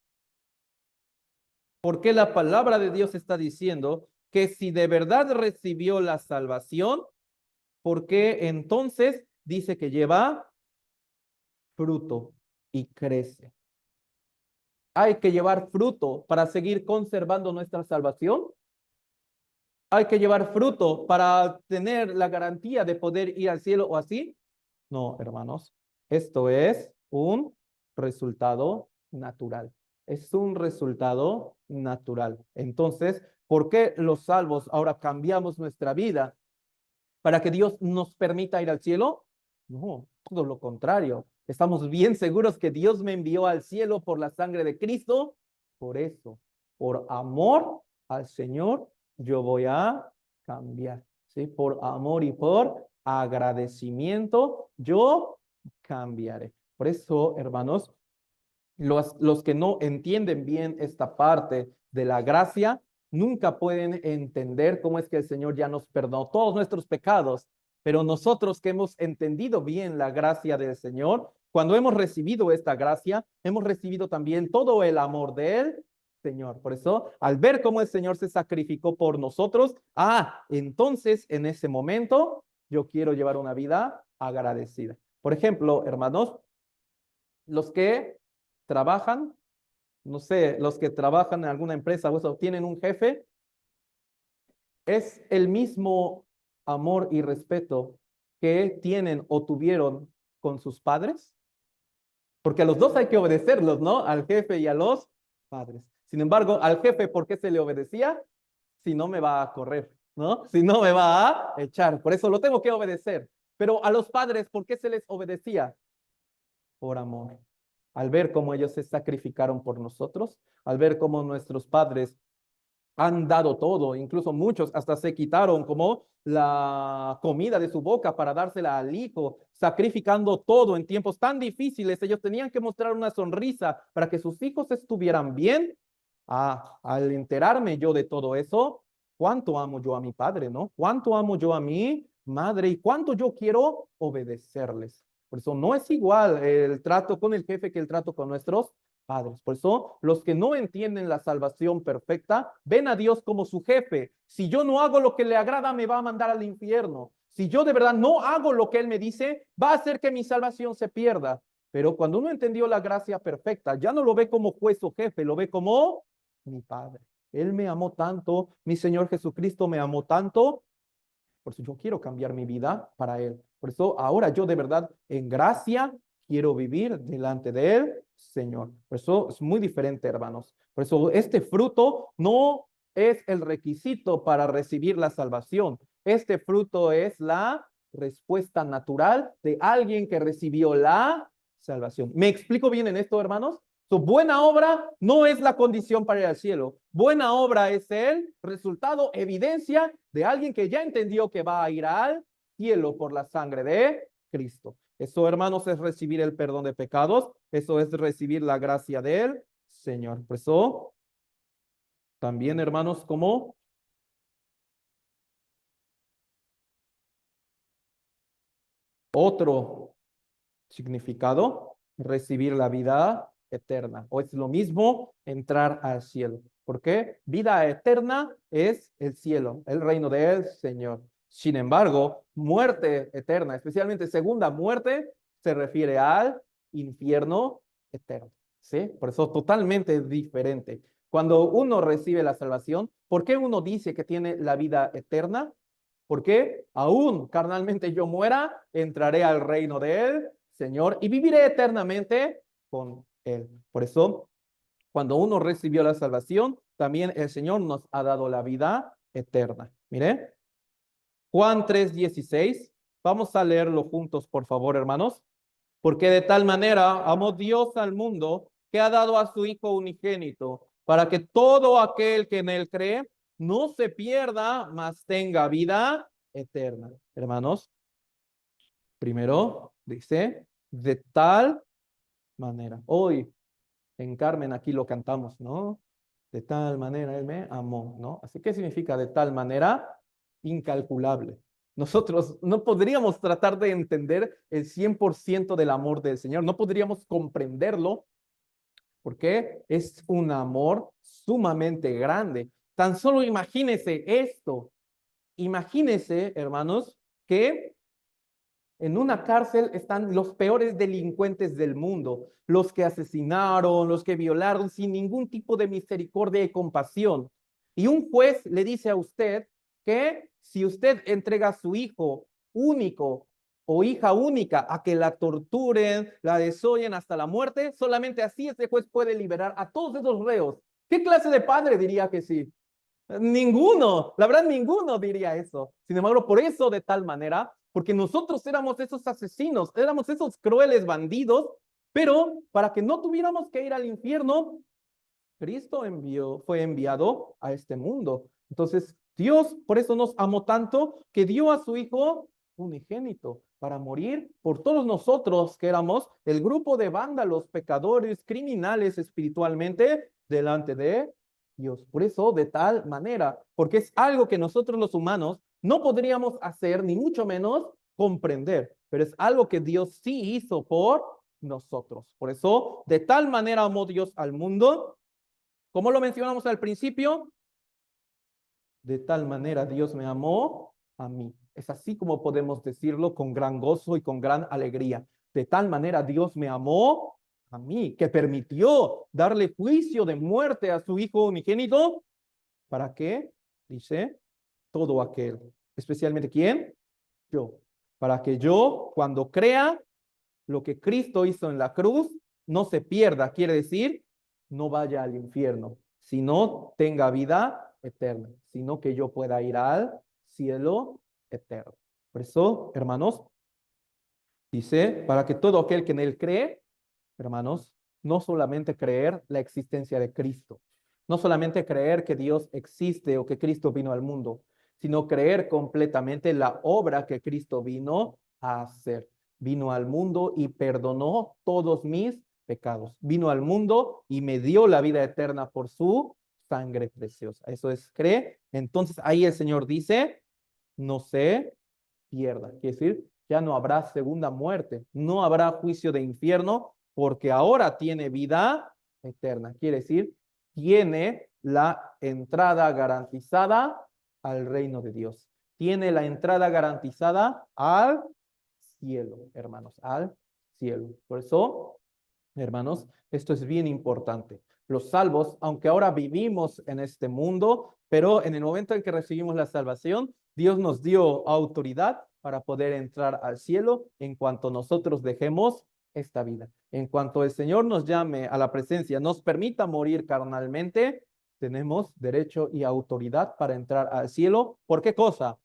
por qué la palabra de Dios está diciendo que si de verdad recibió la salvación, por qué entonces dice que lleva fruto y crece? ¿Hay que llevar fruto para seguir conservando nuestra salvación? hay que llevar fruto para tener la garantía de poder ir al cielo o así. No, hermanos, esto es un resultado natural. Es un resultado natural. Entonces, ¿por qué los salvos ahora cambiamos nuestra vida para que Dios nos permita ir al cielo? No, todo lo contrario. Estamos bien seguros que Dios me envió al cielo por la sangre de Cristo. Por eso, por amor al Señor, yo voy a cambiar. ¿Sí? Por amor y por agradecimiento, yo cambiaré. Por eso, hermanos, los que no entienden bien esta parte de la gracia, nunca pueden entender cómo es que el Señor ya nos perdonó todos nuestros pecados, pero nosotros que hemos entendido bien la gracia del Señor, cuando hemos recibido esta gracia, hemos recibido también todo el amor de Él, Señor. Por eso, al ver cómo el Señor se sacrificó por nosotros, entonces en ese momento yo quiero llevar una vida agradecida. Por ejemplo, hermanos, los que trabajan, no sé, los que trabajan en alguna empresa o eso, tienen un jefe, es el mismo amor y respeto que tienen o tuvieron con sus padres, porque a los dos hay que obedecerlos, ¿no? Al jefe y a los padres. Sin embargo, al jefe, ¿por qué se le obedecía? Si no me va a correr, ¿no? Si no me va a echar, por eso lo tengo que obedecer. Pero a los padres, ¿por qué se les obedecía? Por amor. Al ver cómo ellos se sacrificaron por nosotros, al ver cómo nuestros padres han dado todo, incluso muchos hasta se quitaron como la comida de su boca para dársela al hijo, sacrificando todo en tiempos tan difíciles. Ellos tenían que mostrar una sonrisa para que sus hijos estuvieran bien. Al enterarme yo de todo eso, cuánto amo yo a mi padre, ¿no? Cuánto amo yo a mi madre y cuánto yo quiero obedecerles. Por eso no es igual el trato con el jefe que el trato con nuestros padres. Por eso los que no entienden la salvación perfecta ven a Dios como su jefe. Si yo no hago lo que le agrada, me va a mandar al infierno. Si yo de verdad no hago lo que Él me dice, va a hacer que mi salvación se pierda. Pero cuando uno entendió la gracia perfecta, ya no lo ve como juez o jefe, lo ve como mi Padre. Él me amó tanto, mi Señor Jesucristo me amó tanto, por eso yo quiero cambiar mi vida para Él. Por eso ahora yo de verdad en gracia quiero vivir delante de Él, Señor. Por eso es muy diferente, hermanos. Por eso este fruto no es el requisito para recibir la salvación. Este fruto es la respuesta natural de alguien que recibió la salvación. ¿Me explico bien en esto, hermanos? Su buena obra no es la condición para ir al cielo. Buena obra es el resultado, evidencia de alguien que ya entendió que va a ir al cielo por la sangre de Cristo. Eso, hermanos, es recibir el perdón de pecados. Eso es recibir la gracia del Señor. Por eso, también, hermanos, como otro significado, recibir la vida eterna. O es lo mismo entrar al cielo. ¿Por qué? Vida eterna es el cielo, el reino del Señor. Sin embargo, muerte eterna, especialmente segunda muerte, se refiere al infierno eterno. ¿Sí? Por eso totalmente diferente. Cuando uno recibe la salvación, ¿por qué uno dice que tiene la vida eterna? Porque aún carnalmente yo muera, entraré al reino de Él, Señor, y viviré eternamente con Él. Por eso, cuando uno recibió la salvación, también el Señor nos ha dado la vida eterna. Mire, Juan 3:16. Vamos a leerlo juntos, por favor, hermanos. Porque de tal manera amó Dios al mundo que ha dado a su Hijo unigénito, para que todo aquel que en él cree no se pierda, mas tenga vida eterna. Hermanos, primero dice, de tal manera. Hoy en Carmen aquí lo cantamos, ¿no? De tal manera Él me amó, ¿no? Así que significa de tal manera incalculable. Nosotros no podríamos tratar de entender el 100% del amor del Señor, no podríamos comprenderlo porque es un amor sumamente grande. Tan solo imagínese esto, imagínese, hermanos, que en una cárcel están los peores delincuentes del mundo, los que asesinaron, los que violaron sin ningún tipo de misericordia y compasión. Y un juez le dice a usted que si usted entrega a su hijo único o hija única a que la torturen, la desollen hasta la muerte, solamente así este juez puede liberar a todos esos reos. ¿Qué clase de padre diría que sí? Ninguno, la verdad, ninguno diría eso. Sin embargo, por eso de tal manera, porque nosotros éramos esos asesinos, éramos esos crueles bandidos, pero para que no tuviéramos que ir al infierno, Cristo fue enviado a este mundo. Entonces, Dios por eso nos amó tanto que dio a su Hijo unigénito para morir por todos nosotros que éramos el grupo de vándalos, pecadores, criminales espiritualmente delante de Dios. Por eso, de tal manera, porque es algo que nosotros los humanos no podríamos hacer, ni mucho menos comprender, pero es algo que Dios sí hizo por nosotros. Por eso, de tal manera amó Dios al mundo. ¿Cómo lo mencionamos al principio? De tal manera Dios me amó a mí. Es así como podemos decirlo con gran gozo y con gran alegría. De tal manera Dios me amó a mí, que permitió darle juicio de muerte a su Hijo unigénito. ¿Para qué? Dice, todo aquel. Especialmente, ¿quién? Yo. Para que yo, cuando crea lo que Cristo hizo en la cruz, no se pierda. Quiere decir, no vaya al infierno, sino tenga vida eterna, sino que yo pueda ir al cielo eterno. Por eso, hermanos, dice, para que todo aquel que en él cree, hermanos, no solamente creer la existencia de Cristo, no solamente creer que Dios existe o que Cristo vino al mundo, sino creer completamente la obra que Cristo vino a hacer. Vino al mundo y perdonó todos mis pecados. Vino al mundo y me dio la vida eterna por su sangre preciosa. Eso es, cree. Entonces ahí el Señor dice, no se pierda. Quiere decir, ya no habrá segunda muerte, no habrá juicio de infierno, porque ahora tiene vida eterna. Quiere decir, tiene la entrada garantizada al reino de Dios. Tiene la entrada garantizada al cielo, hermanos, al cielo. Por eso, hermanos, esto es bien importante. Los salvos, aunque ahora vivimos en este mundo, pero en el momento en que recibimos la salvación, Dios nos dio autoridad para poder entrar al cielo en cuanto nosotros dejemos esta vida. En cuanto el Señor nos llame a la presencia, nos permita morir carnalmente, tenemos derecho y autoridad para entrar al cielo. ¿Por qué cosa?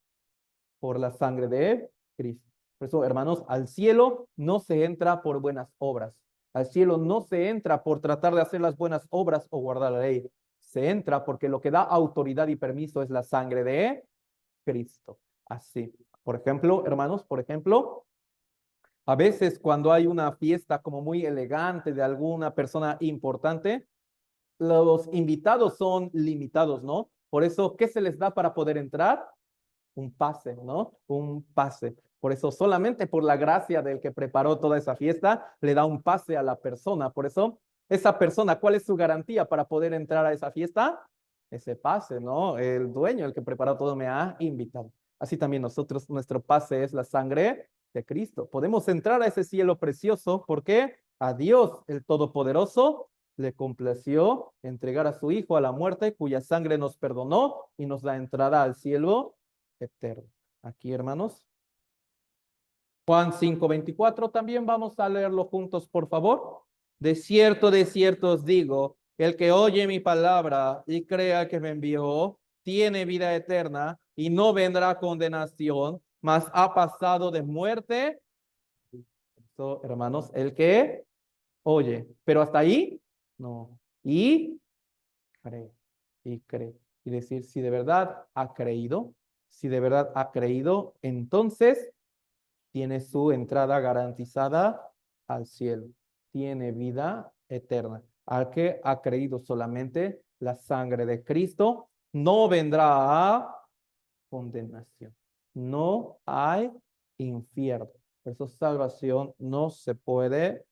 Por la sangre de Cristo. Por eso, hermanos, al cielo no se entra por buenas obras. Al cielo no se entra por tratar de hacer las buenas obras o guardar la ley. Se entra porque lo que da autoridad y permiso es la sangre de Cristo. Así. Por ejemplo, hermanos, por ejemplo, a veces cuando hay una fiesta como muy elegante de alguna persona importante, los invitados son limitados, ¿no? Por eso, ¿qué se les da para poder entrar? Un pase, ¿no? Un pase. Por eso, solamente por la gracia del que preparó toda esa fiesta, le da un pase a la persona. Por eso, esa persona, ¿cuál es su garantía para poder entrar a esa fiesta? Ese pase, ¿no? El dueño, el que preparó todo, me ha invitado. Así también nosotros, nuestro pase es la sangre de Cristo. Podemos entrar a ese cielo precioso porque a Dios, el Todopoderoso, le complació entregar a su Hijo a la muerte, cuya sangre nos perdonó y nos da entrada al cielo eterno. Aquí, hermanos. Juan 5:24, también vamos a leerlo juntos, por favor. De cierto os digo, el que oye mi palabra y crea que me envió, tiene vida eterna y no vendrá condenación, mas ha pasado de muerte. Esto, hermanos, el que oye, pero hasta ahí, no. Y cree, y cree. Y decir, si de verdad ha creído, si de verdad ha creído, entonces tiene su entrada garantizada al cielo, tiene vida eterna. Al que ha creído solamente la sangre de Cristo, no vendrá a condenación. No hay infierno. Por eso salvación no se puede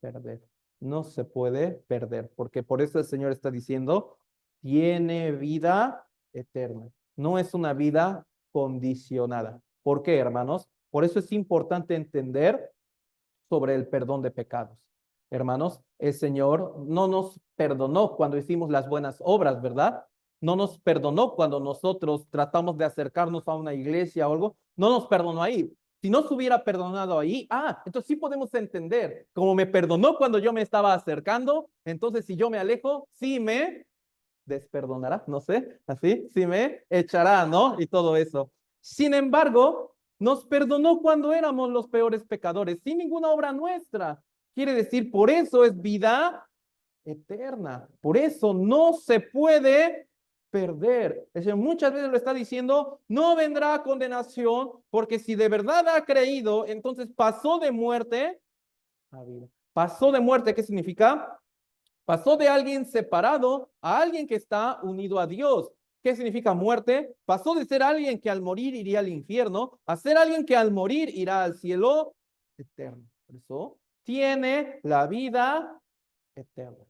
perder. No se puede perder, porque por eso el Señor está diciendo, tiene vida eterna. No es una vida condicionada. ¿Por qué, hermanos? Por eso es importante entender sobre el perdón de pecados. Hermanos, el Señor no nos perdonó cuando hicimos las buenas obras, ¿verdad? No nos perdonó cuando nosotros tratamos de acercarnos a una iglesia o algo. No nos perdonó ahí. Si no se hubiera perdonado ahí, entonces sí podemos entender. Como me perdonó cuando yo me estaba acercando, entonces si yo me alejo, sí me desperdonará, no sé, así, sí me echará, ¿no? Y todo eso. Sin embargo, nos perdonó cuando éramos los peores pecadores, sin ninguna obra nuestra. Quiere decir, por eso es vida eterna. Por eso no se puede perder. Es decir, muchas veces lo está diciendo, no vendrá condenación, porque si de verdad ha creído, entonces pasó de muerte a vida. Pasó de muerte, ¿qué significa? Pasó de alguien separado a alguien que está unido a Dios. ¿Qué significa muerte? Pasó de ser alguien que al morir iría al infierno a ser alguien que al morir irá al cielo eterno. Por eso tiene la vida eterna.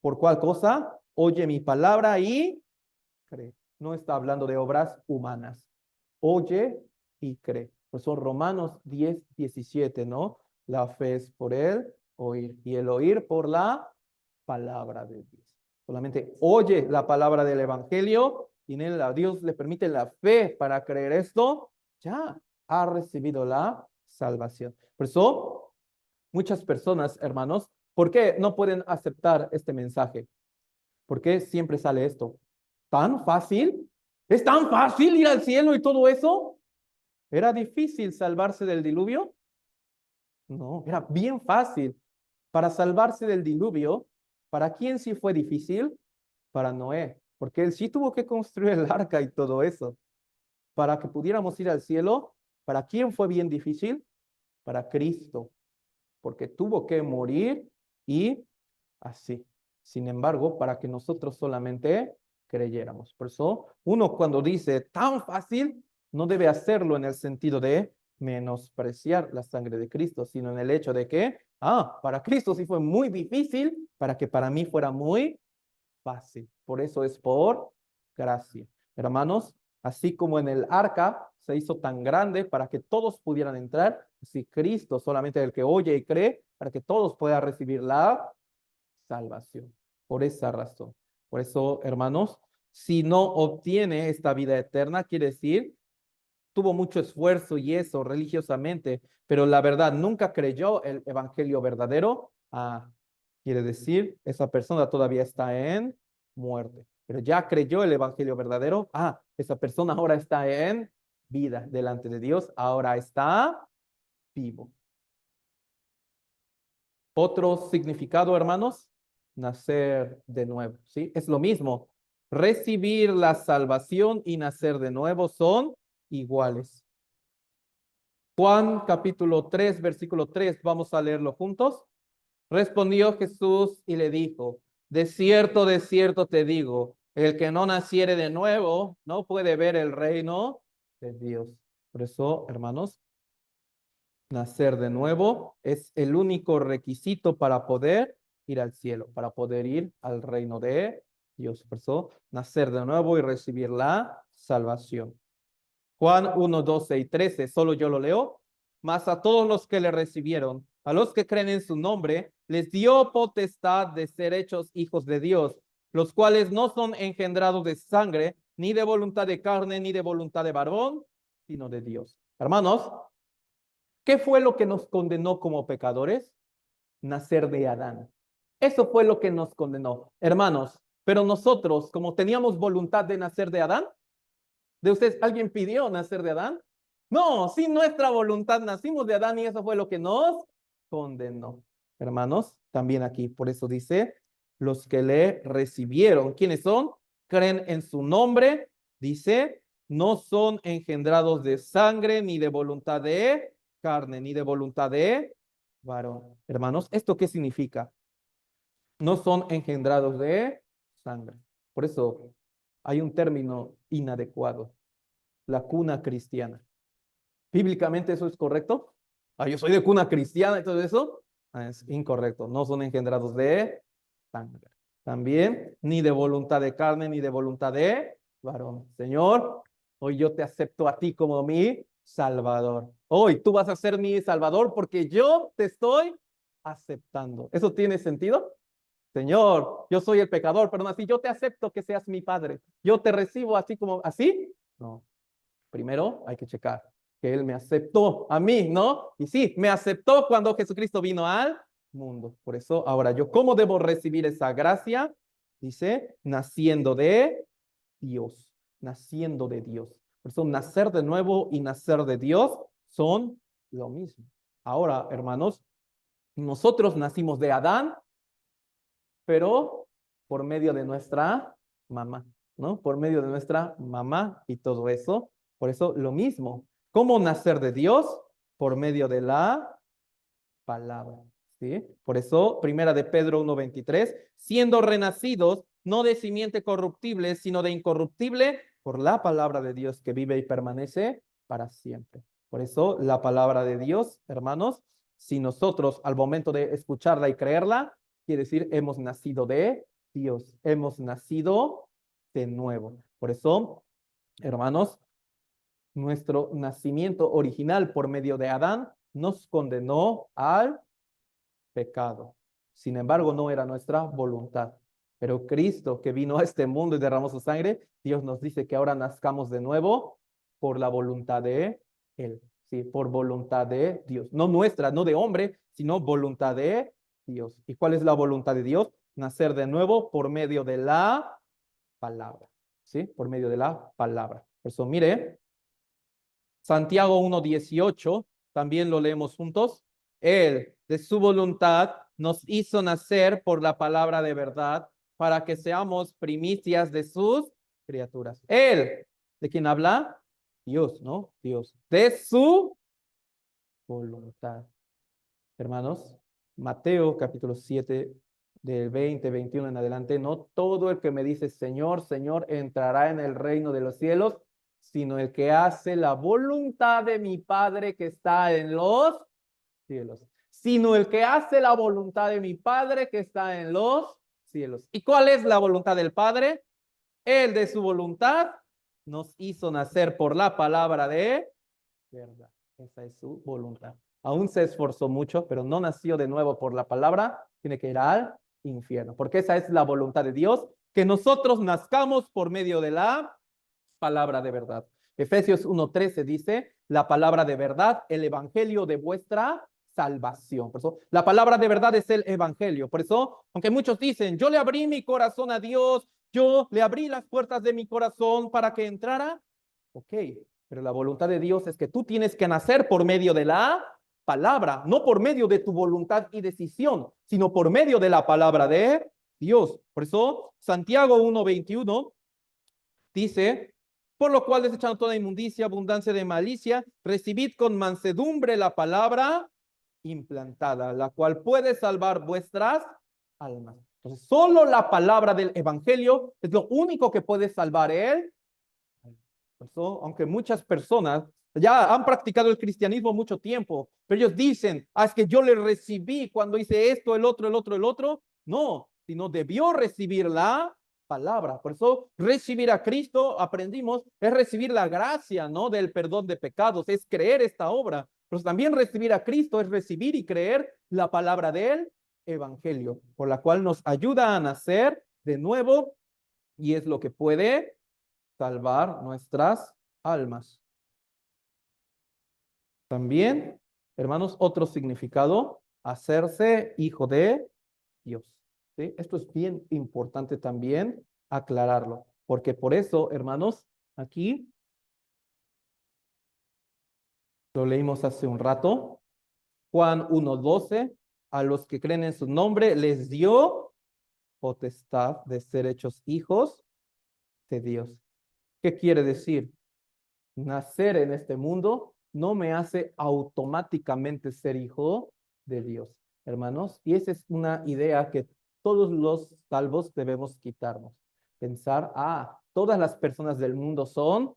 ¿Por cuál cosa? Oye mi palabra y cree. No está hablando de obras humanas. Oye y cree. Por eso Romanos 10:17, ¿no? La fe es por el oír y el oír por la palabra de Dios. Solamente oye la palabra del evangelio y en él a Dios le permite la fe para creer esto, ya ha recibido la salvación. Por eso, muchas personas, hermanos, ¿por qué no pueden aceptar este mensaje? ¿Por qué siempre sale esto? ¿Tan fácil? ¿Es tan fácil ir al cielo y todo eso? ¿Era difícil salvarse del diluvio? No, era bien fácil. Para salvarse del diluvio, ¿para quién sí fue difícil? Para Noé, porque él sí tuvo que construir el arca y todo eso. Para que pudiéramos ir al cielo, ¿para quién fue bien difícil? Para Cristo, porque tuvo que morir y así. Sin embargo, para que nosotros solamente creyéramos. Por eso, uno cuando dice tan fácil, no debe hacerlo en el sentido de menospreciar la sangre de Cristo, sino en el hecho de que, para Cristo sí fue muy difícil, para que para mí fuera muy fácil. Por eso es por gracia. Hermanos, así como en el arca se hizo tan grande para que todos pudieran entrar, si Cristo solamente el que oye y cree, para que todos puedan recibir la salvación. Por esa razón. Por eso, hermanos, si no obtiene esta vida eterna, quiere decir, tuvo mucho esfuerzo y eso religiosamente, pero la verdad nunca creyó el evangelio verdadero. Quiere decir, esa persona todavía está en muerte, pero ya creyó el evangelio verdadero. Esa persona ahora está en vida delante de Dios, ahora está vivo. Otro significado, hermanos, nacer de nuevo, ¿sí? Es lo mismo. Recibir la salvación y nacer de nuevo son iguales. Juan capítulo 3, versículo 3, vamos a leerlo juntos. Respondió Jesús y le dijo, de cierto te digo, el que no naciere de nuevo no puede ver el reino de Dios. Por eso, hermanos, nacer de nuevo es el único requisito para poder ir al cielo, para poder ir al reino de Dios. Por eso, nacer de nuevo y recibir la salvación. Juan 1, 12 y 13, solo yo lo leo. Mas a todos los que le recibieron, a los que creen en su nombre, les dio potestad de ser hechos hijos de Dios, los cuales no son engendrados de sangre, ni de voluntad de carne, ni de voluntad de varón, sino de Dios. Hermanos, ¿qué fue lo que nos condenó como pecadores? Nacer de Adán. Eso fue lo que nos condenó. Hermanos, pero nosotros, como teníamos voluntad de nacer de Adán, ¿de ustedes alguien pidió nacer de Adán? No, sin nuestra voluntad nacimos de Adán y eso fue lo que nos condenó. Hermanos, también aquí, por eso dice, los que le recibieron, ¿quiénes son? Creen en su nombre, dice, no son engendrados de sangre, ni de voluntad de carne, ni de voluntad de varón. Hermanos, ¿esto qué significa? No son engendrados de sangre. Por eso hay un término inadecuado, la cuna cristiana. ¿Bíblicamente eso es correcto? Yo soy de cuna cristiana y todo eso. Es incorrecto. No son engendrados de sangre. También ni de voluntad de carne, ni de voluntad de varón. Señor, hoy yo te acepto a ti como mi Salvador. Hoy tú vas a ser mi Salvador porque yo te estoy aceptando. ¿Eso tiene sentido? Señor, yo soy el pecador, pero aún así yo te acepto que seas mi padre. Yo te recibo así como así. No, primero hay que checar que Él me aceptó a mí, ¿no? Y sí, me aceptó cuando Jesucristo vino al mundo. Por eso, ahora yo, ¿cómo debo recibir esa gracia? Dice, naciendo de Dios, naciendo de Dios. Por eso, nacer de nuevo y nacer de Dios son lo mismo. Ahora, hermanos, nosotros nacimos de Adán, pero por medio de nuestra mamá, ¿no? Por medio de nuestra mamá y todo eso. Por eso lo mismo. ¿Cómo nacer de Dios? Por medio de la palabra, ¿sí? Por eso, primera de Pedro 1:23, siendo renacidos, no de simiente corruptible, sino de incorruptible, por la palabra de Dios que vive y permanece para siempre. Por eso, la palabra de Dios, hermanos, si nosotros al momento de escucharla y creerla, quiere decir, hemos nacido de Dios, hemos nacido de nuevo. Por eso, hermanos, nuestro nacimiento original por medio de Adán nos condenó al pecado. Sin embargo, no era nuestra voluntad. Pero Cristo, que vino a este mundo y derramó su sangre, Dios nos dice que ahora nazcamos de nuevo por la voluntad de Él. Sí, por voluntad de Dios. No nuestra, no de hombre, sino voluntad de Dios. ¿Y cuál es la voluntad de Dios? Nacer de nuevo por medio de la palabra. ¿Sí? Por medio de la palabra. Por eso, mire, Santiago 1:18, también lo leemos juntos. Él, de su voluntad, nos hizo nacer por la palabra de verdad para que seamos primicias de sus criaturas. Él, ¿de quién habla? Dios, ¿no? Dios. De su voluntad. Hermanos, Mateo capítulo 7, del 20, 21 en adelante, no todo el que me dice Señor, Señor, entrará en el reino de los cielos, sino el que hace la voluntad de mi Padre que está en los cielos. Sino el que hace la voluntad de mi Padre que está en los cielos. ¿Y cuál es la voluntad del Padre? Él de su voluntad nos hizo nacer por la palabra de verdad. Esa es su voluntad. Aún se esforzó mucho, pero no nació de nuevo por la palabra, tiene que ir al infierno, porque esa es la voluntad de Dios, que nosotros nazcamos por medio de la palabra de verdad. Efesios 1:13 dice, la palabra de verdad, el evangelio de vuestra salvación. Por eso, la palabra de verdad es el evangelio. Por eso, aunque muchos dicen, yo le abrí mi corazón a Dios, yo le abrí las puertas de mi corazón para que entrara, ok, pero la voluntad de Dios es que tú tienes que nacer por medio de la palabra, no por medio de tu voluntad y decisión, sino por medio de la palabra de Dios. Por eso, Santiago 1:21 dice, por lo cual desechando toda inmundicia, abundancia de malicia, recibid con mansedumbre la palabra implantada, la cual puede salvar vuestras almas. Entonces, solo la palabra del evangelio es lo único que puede salvar él. Por eso, aunque muchas personas ya han practicado el cristianismo mucho tiempo, pero ellos dicen, es que yo le recibí cuando hice esto, el otro, el otro, el otro. No, sino debió recibir la palabra. Por eso, recibir a Cristo, aprendimos, es recibir la gracia, ¿no? Del perdón de pecados, es creer esta obra. Pero también recibir a Cristo es recibir y creer la palabra del evangelio, por la cual nos ayuda a nacer de nuevo y es lo que puede salvar nuestras almas. También, hermanos, otro significado, hacerse hijo de Dios. ¿Sí? Esto es bien importante también aclararlo, porque por eso, hermanos, aquí lo leímos hace un rato, Juan 1:12, a los que creen en su nombre les dio potestad de ser hechos hijos de Dios. ¿Qué quiere decir? Nacer en este mundo no me hace automáticamente ser hijo de Dios, hermanos. Y esa es una idea que todos los salvos debemos quitarnos. Pensar, todas las personas del mundo son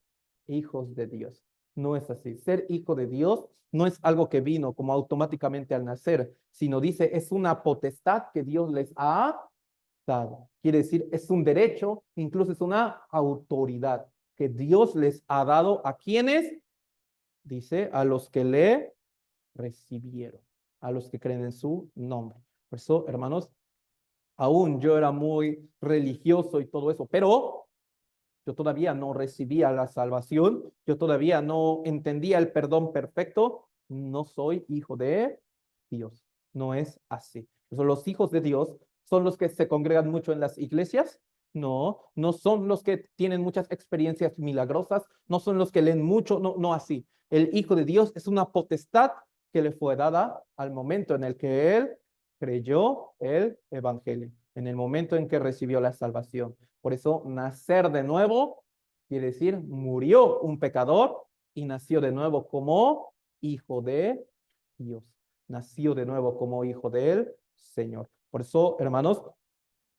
hijos de Dios. No es así. Ser hijo de Dios no es algo que vino como automáticamente al nacer, sino dice, es una potestad que Dios les ha dado. Quiere decir, es un derecho, incluso es una autoridad que Dios les ha dado a quienes, dice, a los que le recibieron, a los que creen en su nombre. Por eso, hermanos, Aún yo era muy religioso y todo eso, pero yo todavía no recibía la salvación, yo todavía no entendía el perdón perfecto, no soy hijo de Dios. No es así. Los hijos de Dios son los que se congregan mucho en las iglesias. No, no son los que tienen muchas experiencias milagrosas, no son los que leen mucho, no, no así. El hijo de Dios es una potestad que le fue dada al momento en el que él creyó el evangelio, en el momento en que recibió la salvación. Por eso, nacer de nuevo quiere decir murió un pecador y nació de nuevo como hijo de Dios. Nació de nuevo como hijo del Señor. Por eso, hermanos,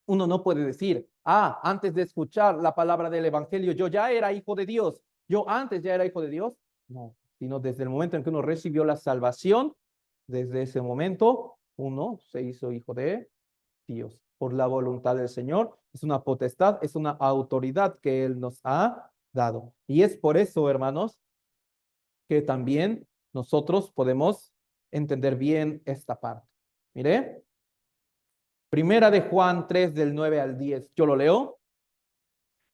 uno no puede decir, antes de escuchar la palabra del Evangelio, yo ya era hijo de Dios. Yo antes ya era hijo de Dios. No, sino desde el momento en que uno recibió la salvación, desde ese momento uno se hizo hijo de Dios por la voluntad del Señor. Es una potestad, es una autoridad que Él nos ha dado. Y es por eso, hermanos, que también nosotros podemos entender bien esta parte. Mire, primera de Juan 3 del 9 al 10. Yo lo leo.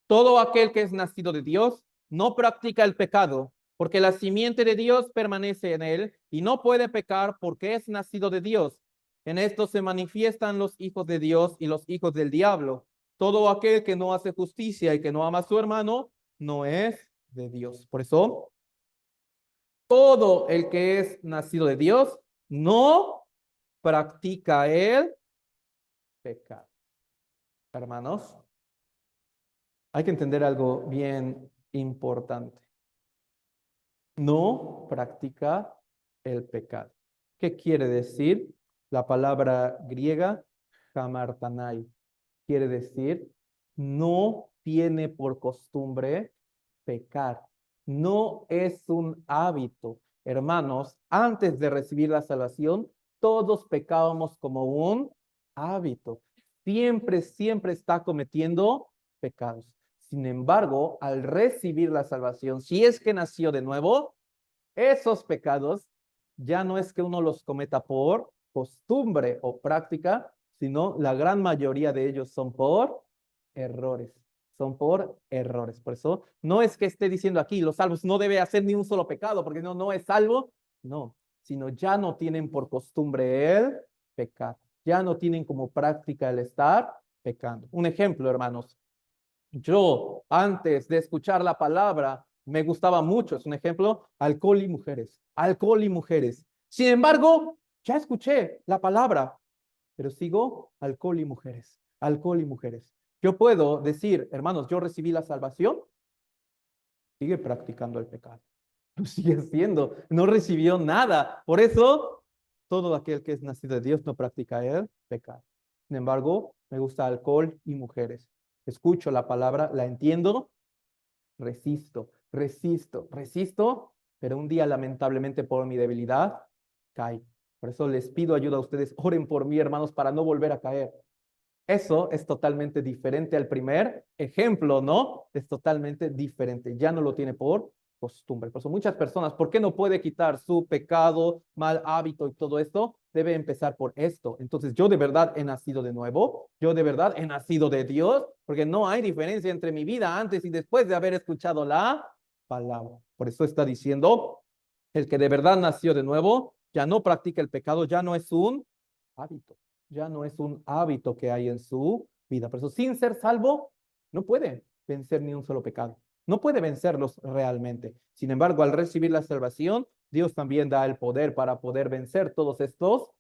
Todo aquel que es nacido de Dios no practica el pecado, porque la simiente de Dios permanece en él y no puede pecar porque es nacido de Dios. En esto se manifiestan los hijos de Dios y los hijos del diablo. Todo aquel que no hace justicia y que no ama a su hermano no es de Dios. Por eso, todo el que es nacido de Dios no practica el pecado. Hermanos, hay que entender algo bien importante. No practica el pecado. ¿Qué quiere decir? La palabra griega, hamartanai, quiere decir no tiene por costumbre pecar. No es un hábito. Hermanos, antes de recibir la salvación, todos pecábamos como un hábito. Siempre, siempre está cometiendo pecados. Sin embargo, al recibir la salvación, si es que nació de nuevo, esos pecados ya no es que uno los cometa por costumbre o práctica, sino la gran mayoría de ellos son por errores. Son por errores. Por eso no es que esté diciendo aquí, los salvos no debe hacer ni un solo pecado, porque no es salvo. No, sino ya no tienen por costumbre el pecar. Ya no tienen como práctica el estar pecando. Un ejemplo, hermanos. Yo, antes de escuchar la palabra, me gustaba mucho, es un ejemplo, alcohol y mujeres, alcohol y mujeres. Sin embargo, ya escuché la palabra, pero sigo alcohol y mujeres, alcohol y mujeres. Yo puedo decir, hermanos, yo recibí la salvación, sigue practicando el pecado. Lo sigue haciendo, no recibió nada. Por eso, todo aquel que es nacido de Dios no practica el pecado. Sin embargo, me gusta alcohol y mujeres. Escucho la palabra, la entiendo, resisto, pero un día lamentablemente por mi debilidad cae. Por eso les pido ayuda a ustedes, oren por mí, hermanos, para no volver a caer. Eso es totalmente diferente al primer ejemplo, ¿no? Es totalmente diferente. Ya no lo tiene por costumbre. Por eso muchas personas, ¿por qué no puede quitar su pecado, mal hábito y todo esto? Debe empezar por esto. Entonces, yo de verdad he nacido de nuevo. Yo de verdad he nacido de Dios, porque no hay diferencia entre mi vida antes y después de haber escuchado la palabra. Por eso está diciendo, el que de verdad nació de nuevo, ya no practica el pecado, ya no es un hábito, ya no es un hábito que hay en su vida. Por eso, sin ser salvo, no puede vencer ni un solo pecado. No puede vencerlos realmente. Sin embargo, al recibir la salvación, Dios también da el poder para poder vencer todos estos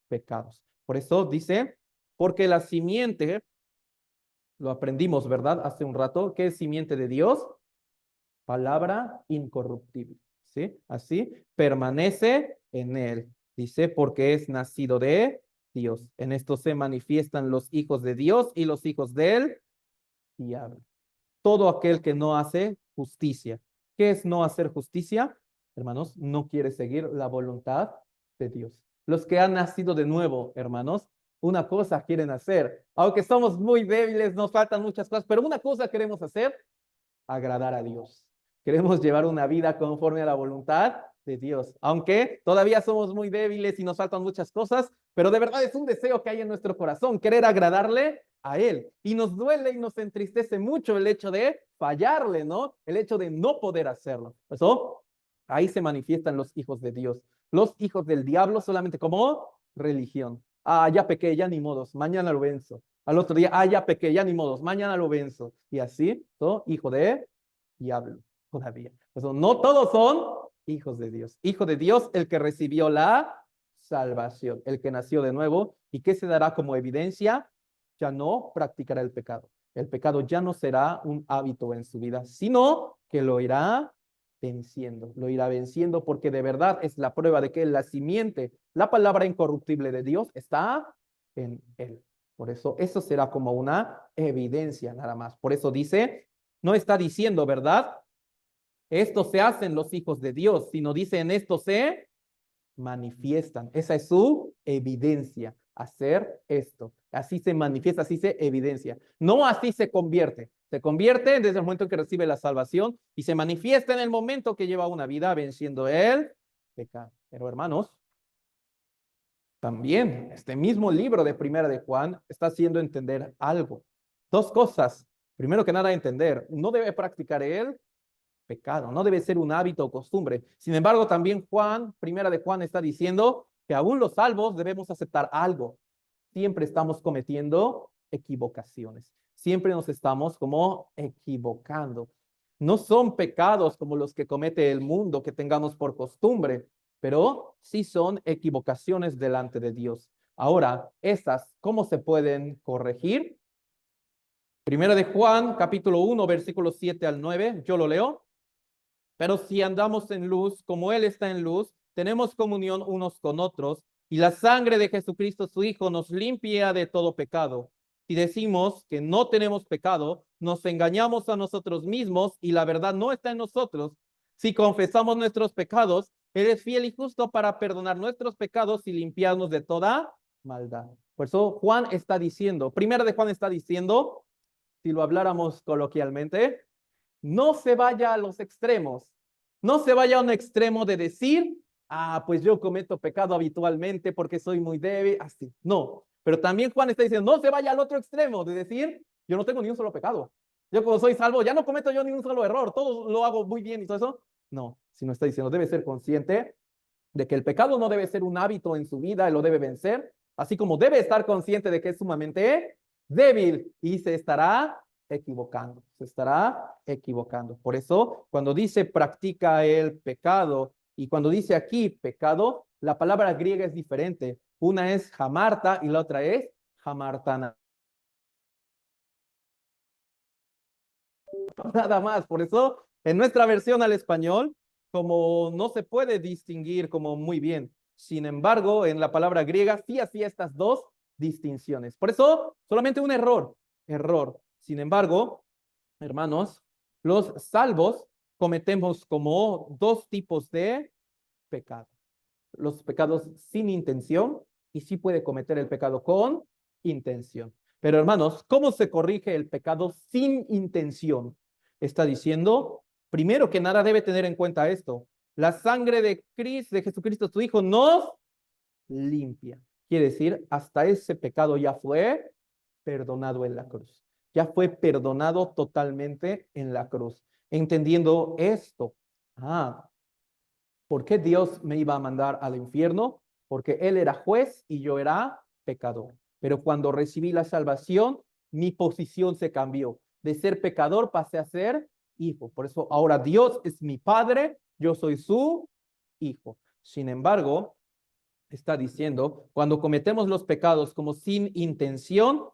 pecados. Por eso dice, porque la simiente, lo aprendimos, ¿verdad? Hace un rato, ¿qué es simiente de Dios? Palabra incorruptible. ¿Sí? Así, permanece en él. Dice, porque es nacido de Dios. En esto se manifiestan los hijos de Dios y los hijos del diablo. Todo aquel que no hace justicia. ¿Qué es no hacer justicia? Hermanos, no quiere seguir la voluntad de Dios. Los que han nacido de nuevo, hermanos, una cosa quieren hacer. Aunque somos muy débiles, nos faltan muchas cosas, pero una cosa queremos hacer, agradar a Dios. Queremos llevar una vida conforme a la voluntad de Dios. Aunque todavía somos muy débiles y nos faltan muchas cosas, pero de verdad es un deseo que hay en nuestro corazón, querer agradarle a Él. Y nos duele y nos entristece mucho el hecho de fallarle, ¿no? El hecho de no poder hacerlo. Por eso, ahí se manifiestan los hijos de Dios. Los hijos del diablo solamente como religión. Ah, ya pequé, ya ni modos, mañana lo venzo. Al otro día, ah, ya pequé, ya ni modos, mañana lo venzo. Y así, ¿no? Hijo de diablo, todavía. Por eso, no todos son hijos de Dios. Hijo de Dios, el que recibió la salvación, el que nació de nuevo. ¿Y qué se dará como evidencia? Ya no practicará el pecado. El pecado ya no será un hábito en su vida, sino que lo irá venciendo porque de verdad es la prueba de que la simiente, la palabra incorruptible de Dios está en él. Por eso, eso será como una evidencia nada más. Por eso dice, no está diciendo, ¿verdad? Esto se hacen los hijos de Dios, sino dice en esto se manifiestan. Esa es su evidencia, hacer esto. Así se manifiesta, así se evidencia. No así se convierte. Se convierte desde el momento en que recibe la salvación y se manifiesta en el momento que lleva una vida venciendo el pecado. Pero hermanos, también este mismo libro de Primera de Juan está haciendo entender algo. Dos cosas. Primero que nada, entender, no debe practicar el pecado, no debe ser un hábito o costumbre. Sin embargo, también Primera de Juan está diciendo que aún los salvos debemos aceptar algo. Siempre estamos cometiendo equivocaciones. Siempre nos estamos como equivocando. No son pecados como los que comete el mundo que tengamos por costumbre, pero sí son equivocaciones delante de Dios. Ahora, estas, ¿cómo se pueden corregir? Primera de Juan, capítulo 1, versículos 7 al 9, yo lo leo. Pero si andamos en luz, como Él está en luz, tenemos comunión unos con otros, y la sangre de Jesucristo, su Hijo, nos limpia de todo pecado. Si decimos que no tenemos pecado, nos engañamos a nosotros mismos y la verdad no está en nosotros. Si confesamos nuestros pecados, Él es fiel y justo para perdonar nuestros pecados y limpiarnos de toda maldad. Por eso Juan está diciendo, Primera de Juan está diciendo, si lo habláramos coloquialmente, no se vaya a los extremos. No se vaya a un extremo de decir, ah, pues yo cometo pecado habitualmente porque soy muy débil, así. No, pero también Juan está diciendo, no se vaya al otro extremo de decir, yo no tengo ni un solo pecado. Yo como soy salvo, ya no cometo yo ni un solo error, todo lo hago muy bien y todo eso. No, sino está diciendo, debe ser consciente de que el pecado no debe ser un hábito en su vida, él lo debe vencer, así como debe estar consciente de que es sumamente débil y se estará equivocando, se estará equivocando. Por eso, cuando dice practica el pecado y cuando dice aquí pecado, la palabra griega es diferente. Una es hamarta y la otra es hamartana. Nada más, por eso en nuestra versión al español, como no se puede distinguir como muy bien, sin embargo, en la palabra griega sí hacía estas dos distinciones. Por eso, solamente un error. Sin embargo, hermanos, los salvos cometemos como dos tipos de pecado. Los pecados sin intención y sí puede cometer el pecado con intención. Pero hermanos, ¿cómo se corrige el pecado sin intención? Está diciendo, primero que nada debe tener en cuenta esto. La sangre de Cristo, de Jesucristo, su Hijo, nos limpia. Quiere decir, hasta ese pecado ya fue perdonado en la cruz. Ya fue perdonado totalmente en la cruz. Entendiendo esto, ¿por qué Dios me iba a mandar al infierno? Porque Él era juez y yo era pecador. Pero cuando recibí la salvación, mi posición se cambió. De ser pecador pasé a ser hijo. Por eso ahora Dios es mi padre, yo soy su hijo. Sin embargo, está diciendo, cuando cometemos los pecados como sin intención,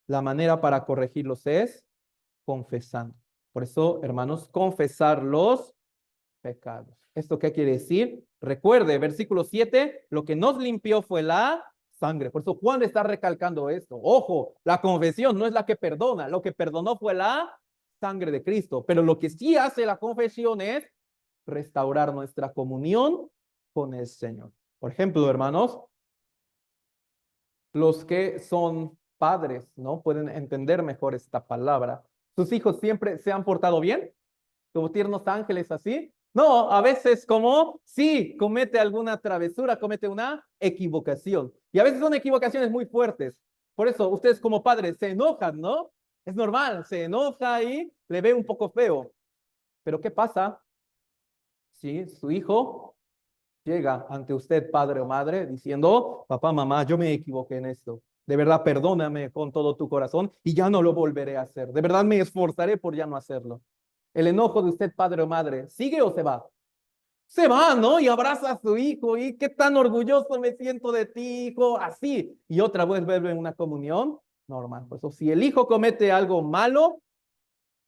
la manera para corregirlos es confesando. Por eso, hermanos, confesar los pecados. ¿Esto qué quiere decir? Recuerde, versículo 7, lo que nos limpió fue la sangre. Por eso Juan está recalcando esto. Ojo, la confesión no es la que perdona, lo que perdonó fue la sangre de Cristo. Pero lo que sí hace la confesión es restaurar nuestra comunión con el Señor. Por ejemplo, hermanos, los que son padres, ¿no? Pueden entender mejor esta palabra. ¿Sus hijos siempre se han portado bien? Como tiernos ángeles así. No, a veces como sí, comete alguna travesura, comete una equivocación. Y a veces son equivocaciones muy fuertes. Por eso ustedes como padres se enojan, ¿no? Es normal, se enoja y le ve un poco feo. Pero ¿qué pasa si su hijo llega ante usted, padre o madre, diciendo, papá, mamá, yo me equivoqué en esto? De verdad, perdóname con todo tu corazón y ya no lo volveré a hacer. De verdad, me esforzaré por ya no hacerlo. El enojo de usted, padre o madre, ¿sigue o se va? Se va, ¿no? Y abraza a su hijo y qué tan orgulloso me siento de ti, hijo, así. Y otra vez vuelve en una comunión normal. Por eso, si el hijo comete algo malo,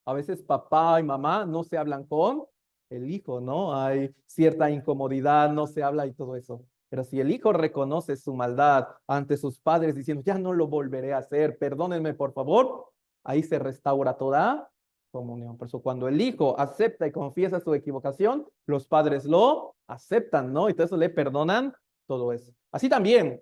a veces papá y mamá no se hablan con el hijo, ¿no? Hay cierta incomodidad, no se habla y todo eso. Pero si el hijo reconoce su maldad ante sus padres diciendo, ya no lo volveré a hacer, perdónenme por favor, ahí se restaura toda comunión. Por eso cuando el hijo acepta y confiesa su equivocación, los padres lo aceptan, ¿no? Y todo eso le perdonan todo eso. Así también,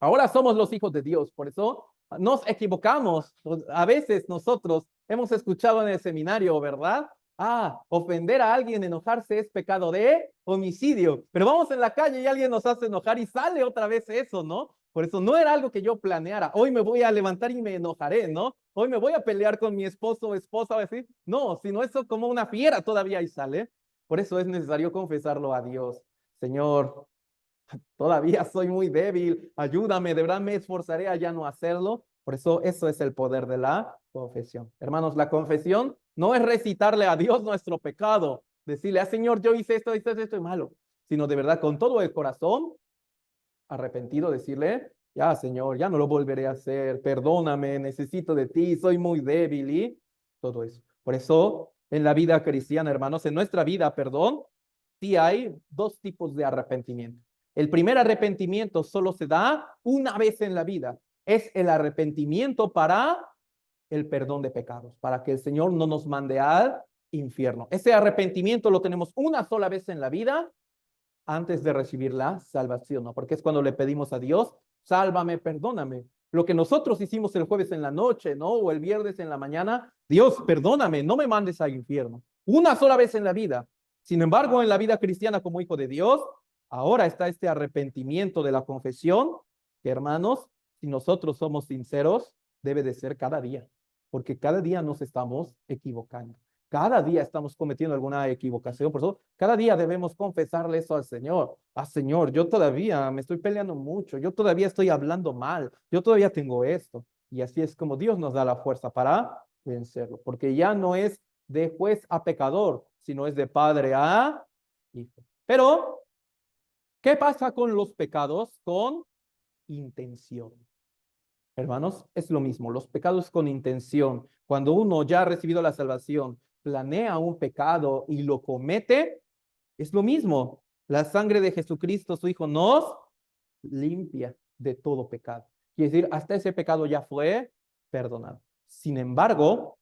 ahora somos los hijos de Dios, por eso nos equivocamos. A veces nosotros hemos escuchado en el seminario, ¿verdad? Ah, ofender a alguien, enojarse es pecado de homicidio. Pero vamos en la calle y alguien nos hace enojar y sale otra vez eso, ¿no? Por eso no era algo que yo planeara. Hoy me voy a levantar y me enojaré, ¿no? Hoy me voy a pelear con mi esposo o esposa, a decir, no, sino eso como una fiera todavía y sale. Por eso es necesario confesarlo a Dios. Señor, todavía soy muy débil, ayúdame, de verdad me esforzaré a ya no hacerlo. Por eso es el poder de la confesión. Hermanos, la confesión no es recitarle a Dios nuestro pecado, decirle, ah, Señor, yo hice esto, estoy malo, sino de verdad con todo el corazón arrepentido, decirle, ya, Señor, ya no lo volveré a hacer, perdóname, necesito de ti, soy muy débil y todo eso. Por eso, en la vida cristiana, hermanos, en nuestra vida, perdón, sí hay dos tipos de arrepentimiento. El primer arrepentimiento solo se da una vez en la vida. Es el arrepentimiento para el perdón de pecados, para que el Señor no nos mande al infierno. Ese arrepentimiento lo tenemos una sola vez en la vida antes de recibir la salvación, ¿no? Porque es cuando le pedimos a Dios, sálvame, perdóname. Lo que nosotros hicimos el jueves en la noche, ¿no? O el viernes en la mañana, Dios, perdóname, no me mandes al infierno. Una sola vez en la vida. Sin embargo, en la vida cristiana como hijo de Dios, ahora está este arrepentimiento de la confesión, que hermanos, si nosotros somos sinceros, debe de ser cada día, porque cada día nos estamos equivocando. Cada día estamos cometiendo alguna equivocación, por eso cada día debemos confesarle eso al Señor. Ah, Señor, yo todavía me estoy peleando mucho, yo todavía estoy hablando mal, yo todavía tengo esto. Y así es como Dios nos da la fuerza para vencerlo, porque ya no es de juez a pecador, sino es de padre a hijo. Pero, ¿qué pasa con los pecados con intención? Hermanos, es lo mismo, los pecados con intención. Cuando uno ya ha recibido la salvación, planea un pecado y lo comete, es lo mismo. La sangre de Jesucristo, su Hijo, nos limpia de todo pecado. Quiere decir, hasta ese pecado ya fue perdonado. Sin embargo,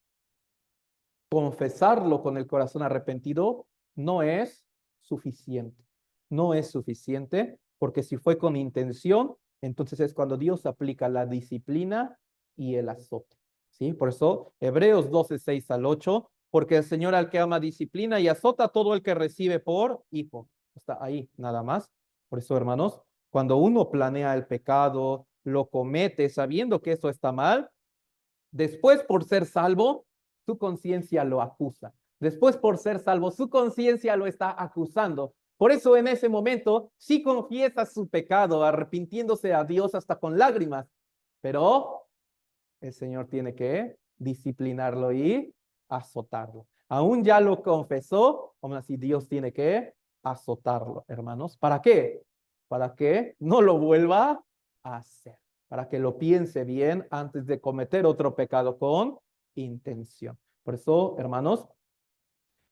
confesarlo con el corazón arrepentido no es suficiente. No es suficiente porque si fue con intención, entonces es cuando Dios aplica la disciplina y el azote. ¿Sí? Por eso, Hebreos 12, 6 al 8, porque el Señor al que ama disciplina y azota a todo el que recibe por hijo. Está ahí nada más. Por eso, hermanos, cuando uno planea el pecado, lo comete sabiendo que eso está mal, después por ser salvo, su conciencia lo acusa. Después por ser salvo, su conciencia lo está acusando. Por eso en ese momento sí confiesa su pecado, arrepintiéndose a Dios hasta con lágrimas. Pero el Señor tiene que disciplinarlo y azotarlo. Aún ya lo confesó, aún así Dios tiene que azotarlo, hermanos. ¿Para qué? Para que no lo vuelva a hacer, para que lo piense bien antes de cometer otro pecado con intención. Por eso, hermanos,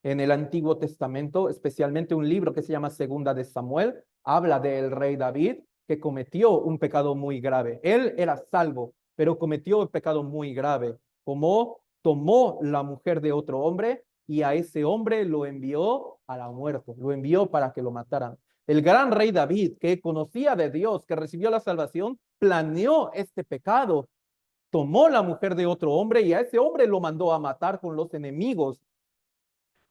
en el Antiguo Testamento, especialmente un libro que se llama Segunda de Samuel, habla del rey David que cometió un pecado muy grave. Él era salvo, pero cometió un pecado muy grave, como tomó la mujer de otro hombre y a ese hombre lo envió a la muerte, lo envió para que lo mataran. El gran rey David, que conocía de Dios, que recibió la salvación, planeó este pecado, tomó la mujer de otro hombre y a ese hombre lo mandó a matar con los enemigos.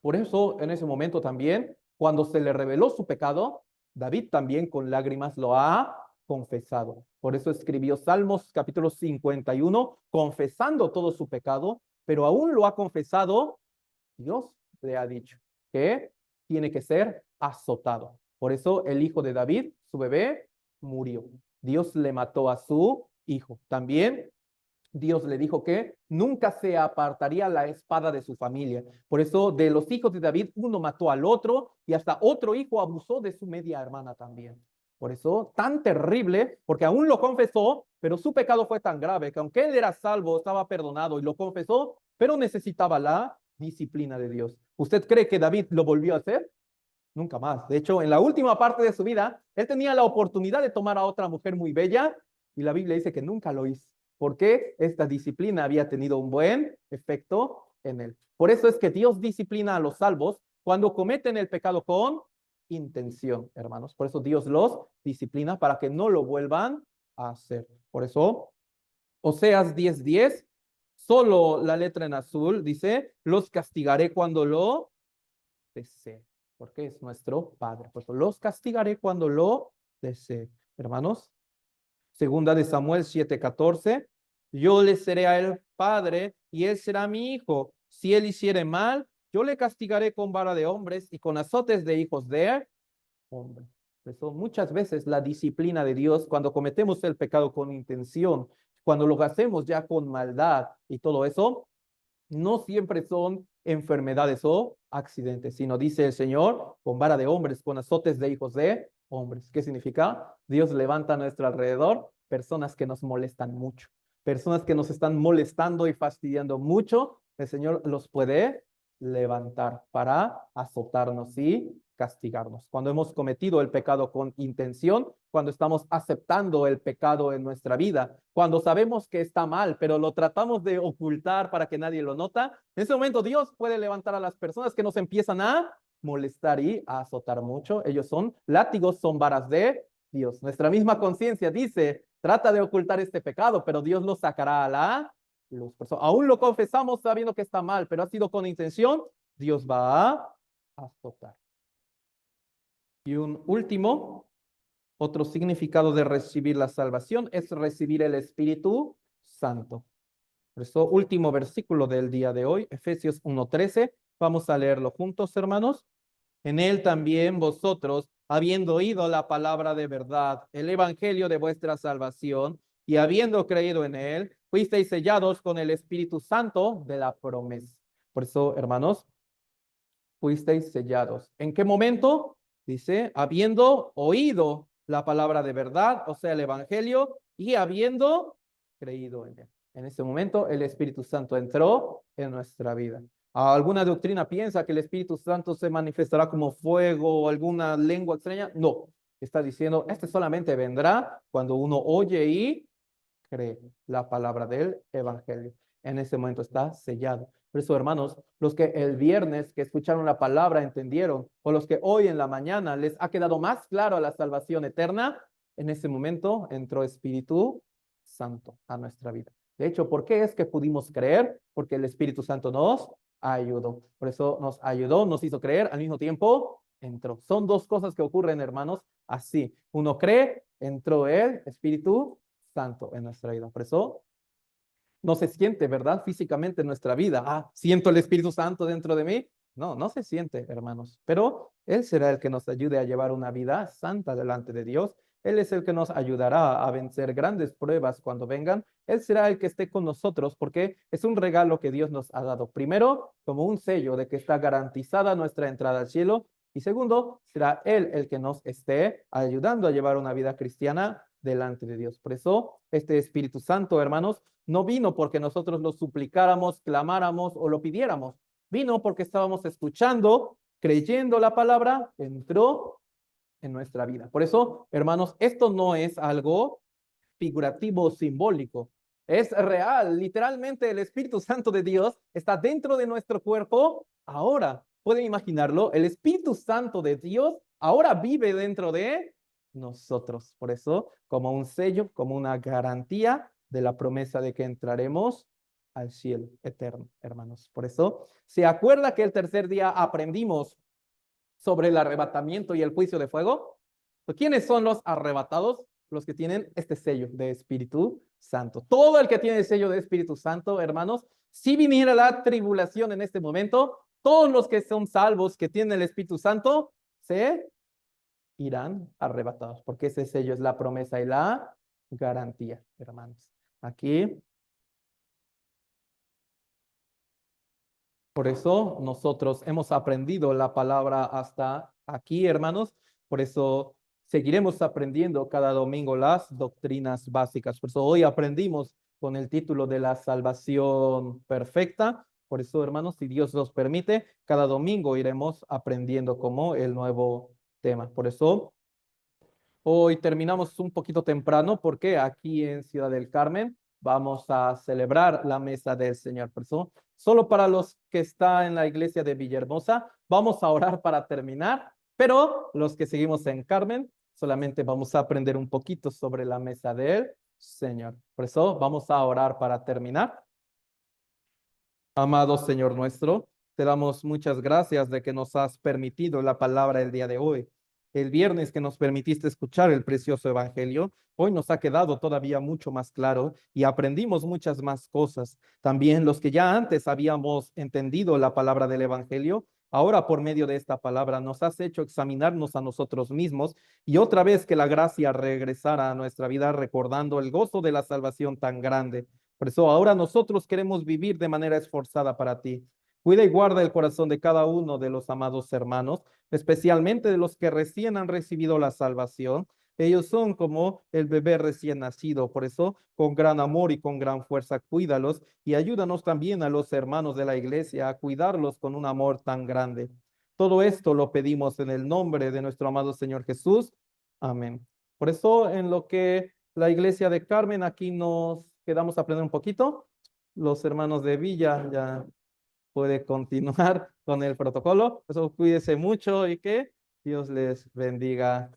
Por eso, en ese momento también, Cuando se le reveló su pecado, David también con lágrimas lo ha confesado. Por eso escribió Salmos capítulo 51, confesando todo su pecado, pero aún lo ha confesado, Dios le ha dicho que tiene que ser azotado. Por eso el hijo de David, su bebé, murió. Dios le mató a su hijo. También Dios le dijo que nunca se apartaría la espada de su familia. Por eso de los hijos de David, uno mató al otro y hasta otro hijo abusó de su media hermana también. Por eso tan terrible, porque aún lo confesó, pero su pecado fue tan grave que aunque él era salvo, estaba perdonado y lo confesó, pero necesitaba la disciplina de Dios. ¿Usted cree que David lo volvió a hacer? Nunca más. De hecho, en la última parte de su vida, él tenía la oportunidad de tomar a otra mujer muy bella y la Biblia dice que nunca lo hizo, porque esta disciplina había tenido un buen efecto en él. Por eso es que Dios disciplina a los salvos cuando cometen el pecado con intención, hermanos. Por eso Dios los disciplina para que no lo vuelvan a hacer. Por eso, Oseas 10:10, solo la letra en azul dice, los castigaré cuando lo desee, porque es nuestro Padre. Por eso los castigaré cuando lo desee. Hermanos, segunda de Samuel 7:14, yo le seré a él padre y él será mi hijo. Si él hiciere mal, yo le castigaré con vara de hombres y con azotes de hijos de hombres. Por eso muchas veces la disciplina de Dios, cuando cometemos el pecado con intención, cuando lo hacemos ya con maldad y todo eso, no siempre son enfermedades o accidentes, sino dice el Señor, con vara de hombres, con azotes de hijos de hombres. ¿Qué significa? Dios levanta a nuestro alrededor personas que nos molestan mucho, personas que nos están molestando y fastidiando mucho. El Señor los puede levantar para azotarnos y castigarnos. Cuando hemos cometido el pecado con intención, cuando estamos aceptando el pecado en nuestra vida, cuando sabemos que está mal, pero lo tratamos de ocultar para que nadie lo nota, en ese momento Dios puede levantar a las personas que nos empiezan a molestar y a azotar mucho. Ellos son látigos, son varas de Dios. Nuestra misma conciencia dice, trata de ocultar este pecado, pero Dios lo sacará a la luz. Por eso, aún lo confesamos sabiendo que está mal, pero ha sido con intención, Dios va a azotar. Y un último, otro significado de recibir la salvación es recibir el Espíritu Santo. Por eso, último versículo del día de hoy, Efesios 1:13. Vamos a leerlo juntos, hermanos. En él también vosotros, habiendo oído la palabra de verdad, el evangelio de vuestra salvación, y habiendo creído en él, fuisteis sellados con el Espíritu Santo de la promesa. Por eso, hermanos, fuisteis sellados. ¿En qué momento? Dice, habiendo oído la palabra de verdad, o sea, el evangelio, y habiendo creído en él. En ese momento, el Espíritu Santo entró en nuestra vida. ¿Alguna doctrina piensa que el Espíritu Santo se manifestará como fuego o alguna lengua extraña? No. Está diciendo, este solamente vendrá cuando uno oye y cree la palabra del evangelio. En ese momento está sellado. Por eso, hermanos, los que el viernes que escucharon la palabra entendieron, o los que hoy en la mañana les ha quedado más claro la salvación eterna, en ese momento entró Espíritu Santo a nuestra vida. De hecho, ¿por qué es que pudimos creer? Porque el Espíritu Santo nos ayudó. Por eso nos ayudó, nos hizo creer, al mismo tiempo entró. Son dos cosas que ocurren, hermanos, así. Uno cree, entró el Espíritu Santo en nuestra vida. Por eso no se siente, ¿verdad? Físicamente en nuestra vida. Siento el Espíritu Santo dentro de mí. No, no se siente, hermanos. Pero Él será el que nos ayude a llevar una vida santa delante de Dios. Él es el que nos ayudará a vencer grandes pruebas cuando vengan. Él será el que esté con nosotros porque es un regalo que Dios nos ha dado. Primero, como un sello de que está garantizada nuestra entrada al cielo. Y segundo, será Él el que nos esté ayudando a llevar una vida cristiana delante de Dios. Por eso, este Espíritu Santo, hermanos, no vino porque nosotros lo suplicáramos, clamáramos o lo pidiéramos. Vino porque estábamos escuchando, creyendo la palabra, entró en nuestra vida. Por eso, hermanos, esto no es algo figurativo o simbólico. Es real. Literalmente el Espíritu Santo de Dios está dentro de nuestro cuerpo ahora. ¿Pueden imaginarlo? El Espíritu Santo de Dios ahora vive dentro de nosotros. Por eso, como un sello, como una garantía de la promesa de que entraremos al cielo eterno, hermanos. Por eso, ¿se acuerda que el tercer día aprendimos sobre el arrebatamiento y el juicio de fuego. ¿Quiénes son los arrebatados? Los que tienen este sello de Espíritu Santo. Todo el que tiene el sello de Espíritu Santo, hermanos, si viniera la tribulación en este momento, todos los que son salvos, que tienen el Espíritu Santo, se irán arrebatados, porque ese sello es la promesa y la garantía, hermanos. Aquí, por eso nosotros hemos aprendido la palabra hasta aquí, hermanos. Por eso seguiremos aprendiendo cada domingo las doctrinas básicas. Por eso hoy aprendimos con el título de la salvación perfecta. Por eso, hermanos, si Dios nos permite, cada domingo iremos aprendiendo como el nuevo tema. Por eso hoy terminamos un poquito temprano porque aquí en Ciudad del Carmen vamos a celebrar la mesa del Señor. Por eso, solo para los que están en la iglesia de Villahermosa, vamos a orar para terminar, pero los que seguimos en Carmen, solamente vamos a aprender un poquito sobre la mesa del Señor. Por eso, vamos a orar para terminar. Amado Señor nuestro, te damos muchas gracias de que nos has permitido la palabra el día de hoy. El viernes que nos permitiste escuchar el precioso evangelio, hoy nos ha quedado todavía mucho más claro y aprendimos muchas más cosas. También los que ya antes habíamos entendido la palabra del evangelio, ahora por medio de esta palabra nos has hecho examinarnos a nosotros mismos y otra vez que la gracia regresara a nuestra vida recordando el gozo de la salvación tan grande. Por eso ahora nosotros queremos vivir de manera esforzada para ti. Cuida y guarda el corazón de cada uno de los amados hermanos, especialmente de los que recién han recibido la salvación. Ellos son como el bebé recién nacido. Por eso, con gran amor y con gran fuerza, cuídalos y ayúdanos también a los hermanos de la iglesia a cuidarlos con un amor tan grande. Todo esto lo pedimos en el nombre de nuestro amado Señor Jesús. Amén. Por eso, en lo que la iglesia de Carmen, aquí nos quedamos a aprender un poquito. Los hermanos de Villa ya puede continuar con el protocolo. Eso cuídese mucho y que Dios les bendiga.